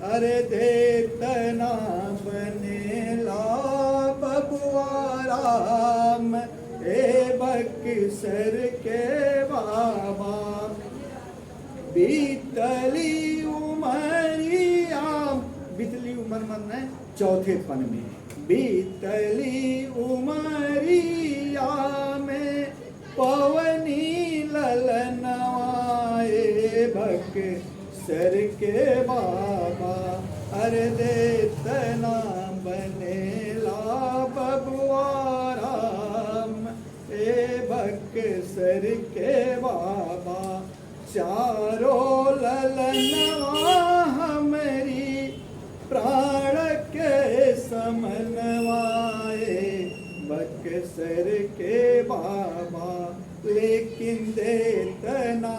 अरे देतना बनेला बबुआ राम, ए बक्सर के बाबा, बीतली उमर है चौथे पन में, बीतली उमरिया में पवनी ललनवाए भक सर के बाबा, अरे देतना बनेला बबुआराम ए भक सर के बाबा, चारों ललनवा हमारी प्राण के समनवाए बक्सर के बाबा, लेकिन देतना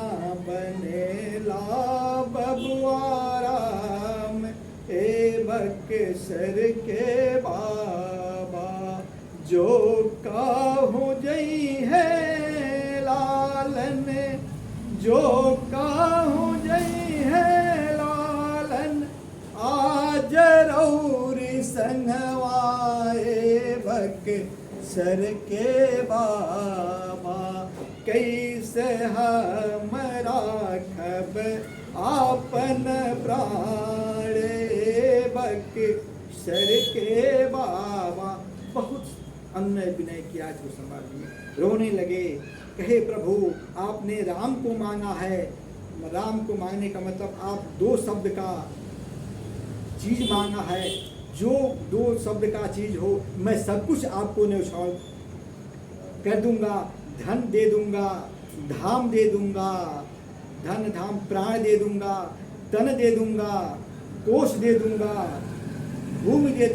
बनेला बबुआराम ए बक्सर के बाबा, जो काहू जई है लालन, जो काहू जई है लालन, आज रौरी संगवाए भक सर के बाबा, कैसे हम राखब आपन प्राण भक सर के बाबा। बहुत अन्य विनय किया जो समाज में, रोने लगे, कहे प्रभु आपने राम को मांगा है, राम को मांगने का मतलब आप दो शब्द का चीज मांगा है, जो दो शब्द का चीज हो मैं सब कुछ आपको न्यौछावर कर दूंगा, धन दे दूंगा, धाम दे दूंगा, धन धाम प्राण दे दूंगा, तन दे दूंगा, कोष दे दूंगा, भूमि दे